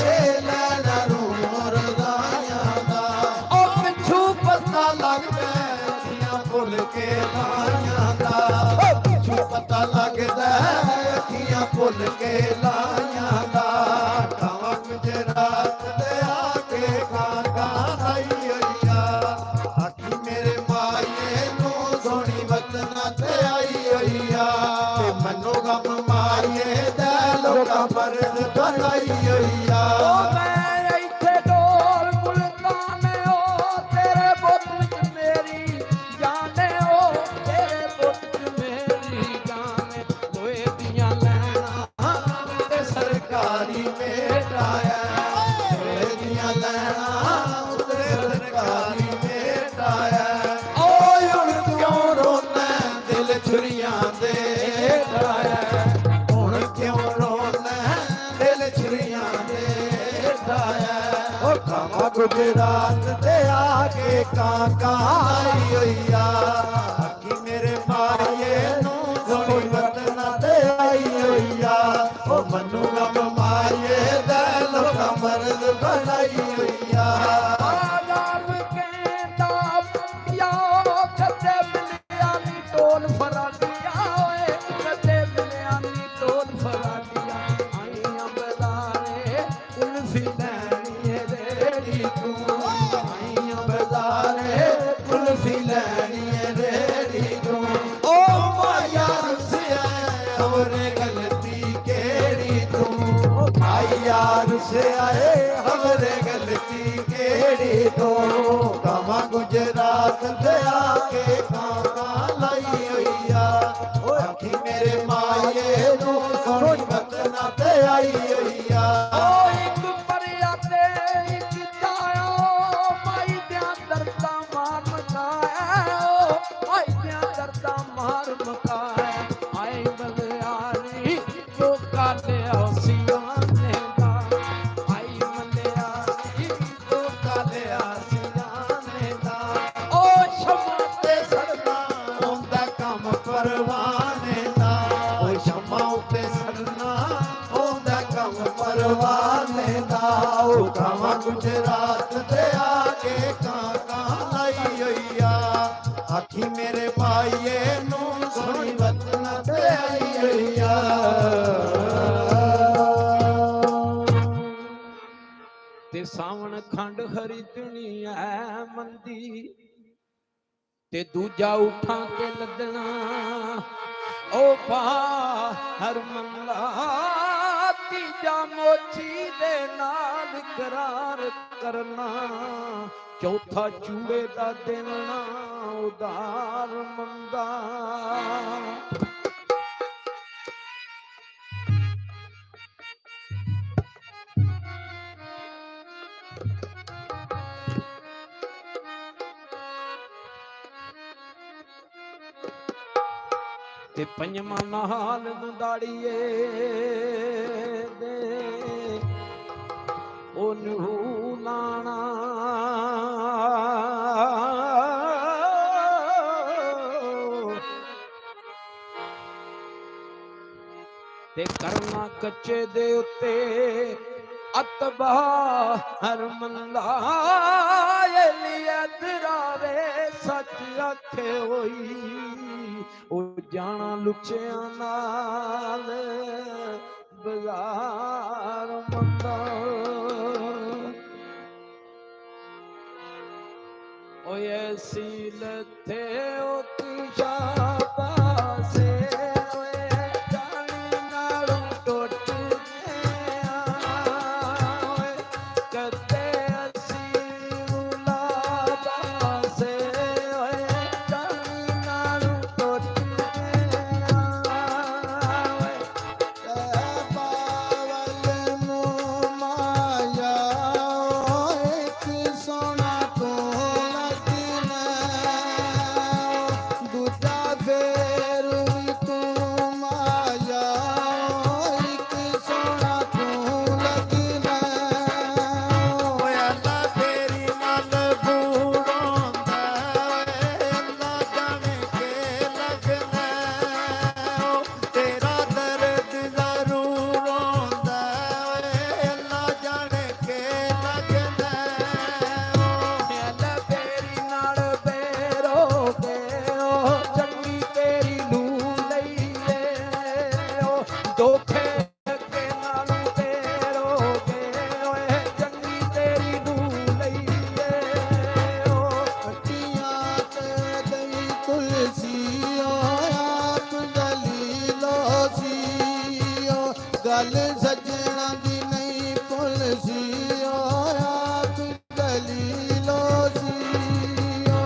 ਲੈਣਾ ਰੂਮ ਰਜ਼ਾਈਆਂ ਦਾ ਉਹ ਪਿੱਛੂ ਪਤਾ ਲੱਗਦਾ ਅੱਖੀਆਂ ਭੁੱਲ ਕੇ ਲਾਈਆਂ ਦਾ ਉਹ ਪਿੱਛੂ ਪਤਾ ਲੱਗਦਾ ਅੱਖੀਆਂ ਭੁੱਲ ਕੇ ਲਾਈਆਂ ਦਾ ਕਾਵਾਂ ਗੁਜਰਾਤ ਤੇ ਆ ਕੇ ਕਾਂ ਲਾਈ ਹੋਈ ਆ ਆਖੀ ਮੇਰੇ ਮਾਏ ਨੂੰ ਸੋਹਣੀ ਵਤਨਾਂ ਤੇ ਆਈ ਹੋਈ ਆ ਤੇ ਮੈਨੂੰ ਗਮ ਮਾਏ ਦਾ ਲੋਕਾਂ ਮਰਦ ਬਣਾਈ ਹੋਈ ਆ ਉਹ ਮੈਂ ਇੱਥੇ ਢੋਲ ਮੁਲਤਾਨੇ ਉਹ ਤੇਰੇ ਬੁੱਤ ਵਿੱਚ ਮੇਰੀ ਜਾਣੇ ਉਹ ਤੇਰੇ ਬੁੱਤ ਵਿੱਚ ਮੇਰੀ ਜਾਣੇ ਲੋਏ ਦੀਆਂ ਲੈਣਾ ਤੇ ਸਰਕਾਰੀ ਮੇਟਾਇਆ ਲੋਏ ਦੀਆਂ ਲੈਣਾ ਤੇ ਸਰਕਾਰੀ ਮੇਟਾਇਆ ਓਏ ਹੁਣ ਕਿਉਂ ਰੋਣਾ ਦਿਲ ਛੁਰੀਆਂ ਦੇ ਡਾਇਆ ਹੁਣ ਕਿਉਂ ਰੋਣਾ ਦਿਲ ਛੁਰੀਆਂ ਦੇ ਡਾਇਆ ਉਹ ਕਾਵਾਂ ਗੁਜਰਾਤ ਤੇ ਆ ਕੇ ਕਾਂ ਆਈ ਹੋਈ ਆ ਆਖੀ ਮੇਰੇ ਮਾਏ ਨੂੰ ਸੋਹਣੀ ਵਤਨਾਂ ਤੇ ਆਈ ਹੋਈ ਆ ਉਹ ਮੈਨੂੰ ਗਮ ਮਾਏ ਦਾ ਲੋਕਾਂ ਮਰਦ ਬਣਾਈ ਹੋਈ ਆ ਬਾਜ਼ਾਰ ਕਹਿੰਦਾ ਯਾ ਕੱਤੇ ਮਿਲਿਆ ਨੀ ਟੋਲ ਫਰਾਡੀਆਂ ਓਏ ਕੱਤੇ ਮਿਲਿਆ ਨੀ ਟੋਲ ਫਰਾਡੀਆਂ ਆਈਆਂ ਬਜ਼ਾਰੇ ਕੁਲਫੀ ਲੈਣੀ ਰੇੜੀ ਤੂੰ ਆਈਆਂ ਬਜ਼ਾਰੇ ਕੁਲਫੀ ਲੈਣੀ ਰੇੜੀ ਤੂੰ ਓ ਮਾਇਆ ਰੁਸਿਆ ਹਮਰੇ ਗਲਤੀ ਕਿਹੜੀ ਤੂੰ ਮਾਇਆ ਰੁਸਿਆ ਹਮਰੇ ਗਲਤੀ ਕਿਹੜੀ ਤੂੰ ਕਾਵਾਂ ਗੁਜਰਾਤ ਤੇ ਆ ਕੇ ਕਾਂ ਲਾਈ ਹੋਈ ਆ ਓ ਆਖੀ ਮੇਰੇ ਮਾਏ ਨੂੰ ਸੋਹਣੀ ਵਤਨਾਂ ਤੇ ਆਈ ਹੋਈ ਆ ਓ ਇੱਕ ਪਰਿਆ ਤੇ ਇੱਕ ਤਾਇਆ ਮਾਈ ਦਿਆਂ ਦਰਦਾਂ ਮਾਰ ਮਕਾਇਆ ਮਾਈ ਦਿਆਂ ਦਰਦਾਂ ਮਾਰ ਮਕਾਇਆ ਆਏ ਬਲਿਆਰੀ ਲੋਕਾਂ ਦੇ ਸਿਆਣੇ ਦਾ ਆਈ ਮਲਿਆਰੀ ਲੋਕਾਂ ਦੇ ਸਿਆਣੇ ਦਾ ਓ ਸ਼ਮਾ ਤੇ ਸੜਨਾ ਹੁੰਦਾ ਕੰਮ ਪਰਵਾਨੇ ਦਾ ਓ ਸ਼ਮਾ ਉੱਤੇ ਸੜਨਾ ਹੁੰਦਾ ਕੰਮ ਸਾਵਣ ਖੰਡ ਹਰੀ ਧੁਨੀ ਐ ਮੰਦੀ ਤੇ ਦੂਜਾ ਉਠਾਂ ਤੇ ਲੱਦਣਾ ਓ ਬਾਹਰ ਮੰਦਾ ਤੀਜਾ ਮੋਚੀ ਦੇ ਨਾਲ ਕਰਾਰ ਕਰਨਾ ਚੌਥਾ ਚੂੜੇ ਦਾ ਦੇਣਾ ਉਧਾਰ ਮੰਦਾ ਤੇ ਪੰਜਵਾਂ ਨਾਲ ਨੂੰ ਦਾੜੀਏ ਦੇ ਉਹਨੂੰ ਲਾਣਾ ਤੇ ਕਰਨਾ ਕੱਚੇ ਦੇ ਉੱਤੇ ਅਤਬਾ ਹਰ ਮੰਦਾ ਲਈ ਦਰਾਵੇ ਸੱਚ ਆਖੇ ਹੋਈ ਉਹ ਜਾਣਾ ਲੁੱਚਿਆਂ ਨਾਲ ਬਾਜ਼ਾਰ ਮੰਦਾ ਓਏ ਐਸੀ ਲੱਥੇ ਉਹ ਤੁਝਾ ਪਾਸੇ ਓਏ ਜਾਣੀ ਨਾਲੋਂ ਟੁੱਟ ਗਿਆ ਓਏ ਕਦੇ ਅਸੀਂ ਉਲਾ ਪਾਸੇ ਓਏ ਜਾਣੀ ਨਾਲੋਂ ਟੁੱਟ ਗਿਆ ਓਏ ਪਾਵਲ ਨੂੰ ਮਾਇਆ ਇੱਕ ਸੋਨਾ ਦੂਜਾ ਫੇਰ ਵੀ ਤੂੰ ਮਾਇਆ ਇੱਕ ਸੋਹਣਾ ਤੂੰ ਲੱਗਣਾ ਓਏ ਅੱਲਾ ਤੇਰੀ ਨਾਲ ਬੂੜਾਉਂਦਾ ਓਏ ਅੱਲਾ ਜਾਣੇ ਕੇ ਲੱਗਣਾ ਓ ਤੇਰਾ ਦਰਦ ਜ਼ਰੂਰ ਆਉਂਦਾ ਓਏ ਅੱਲਾ ਜਾਣੇ ਕੇ ਲੱਗਣਾ ਓਏ ਅੱਲਾ ਤੇਰੀ ਨਾਲ ਬੇਰੋਗੇ ਚੰਗੀ ਤੇਰੀ ਨੂੰ ਲਈਏ ਓ ਦੋਖੇ ਅੱਗੇ ਨਾਲ ਤੇਰੋਗੇ ਓਏ ਚੰਗੀ ਤੇਰੀ ਨੂੰ ਲਈਏ ਓ ਅੱਖੀਆਂ ਤੇ ਦਈ ਤੁਲਸੀ ਓ ਆਪ ਦਲੀਲੋ ਸੀ ਓ ਗੱਲ ਸੱਜਣਾ ਦੀ ਨਹੀਂ ਪੁਲਸੀ ਓ ਆਪ ਦਲੀਲੋ ਸੀ ਓ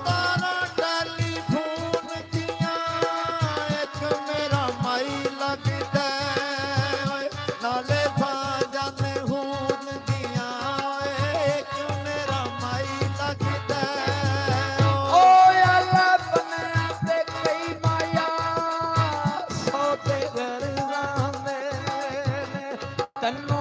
ਤਾਰਾ ਟੈਲੀਫੋਨ ਦੀਆਂ ਇੱਕ ਮੇਰਾ ਮਾਈ ਲੱਗਦਾ ਓਏ ਨਾਲੇ ਫਾਜਾਨ ਹੂਨ ਦੀਆਂ ਓਏ ਇੱਕ ਮੇਰਾ ਮਾਈ ਲੱਗਦਾ ਓਏ ਅੱਲਾ ਬਣਿਆ ਤੇ ਕਈ ਮਾਇਆ ਸੋ ਤੇ ਗਰਜ਼ਾਂ ਨੇ ਤੈਨੂੰ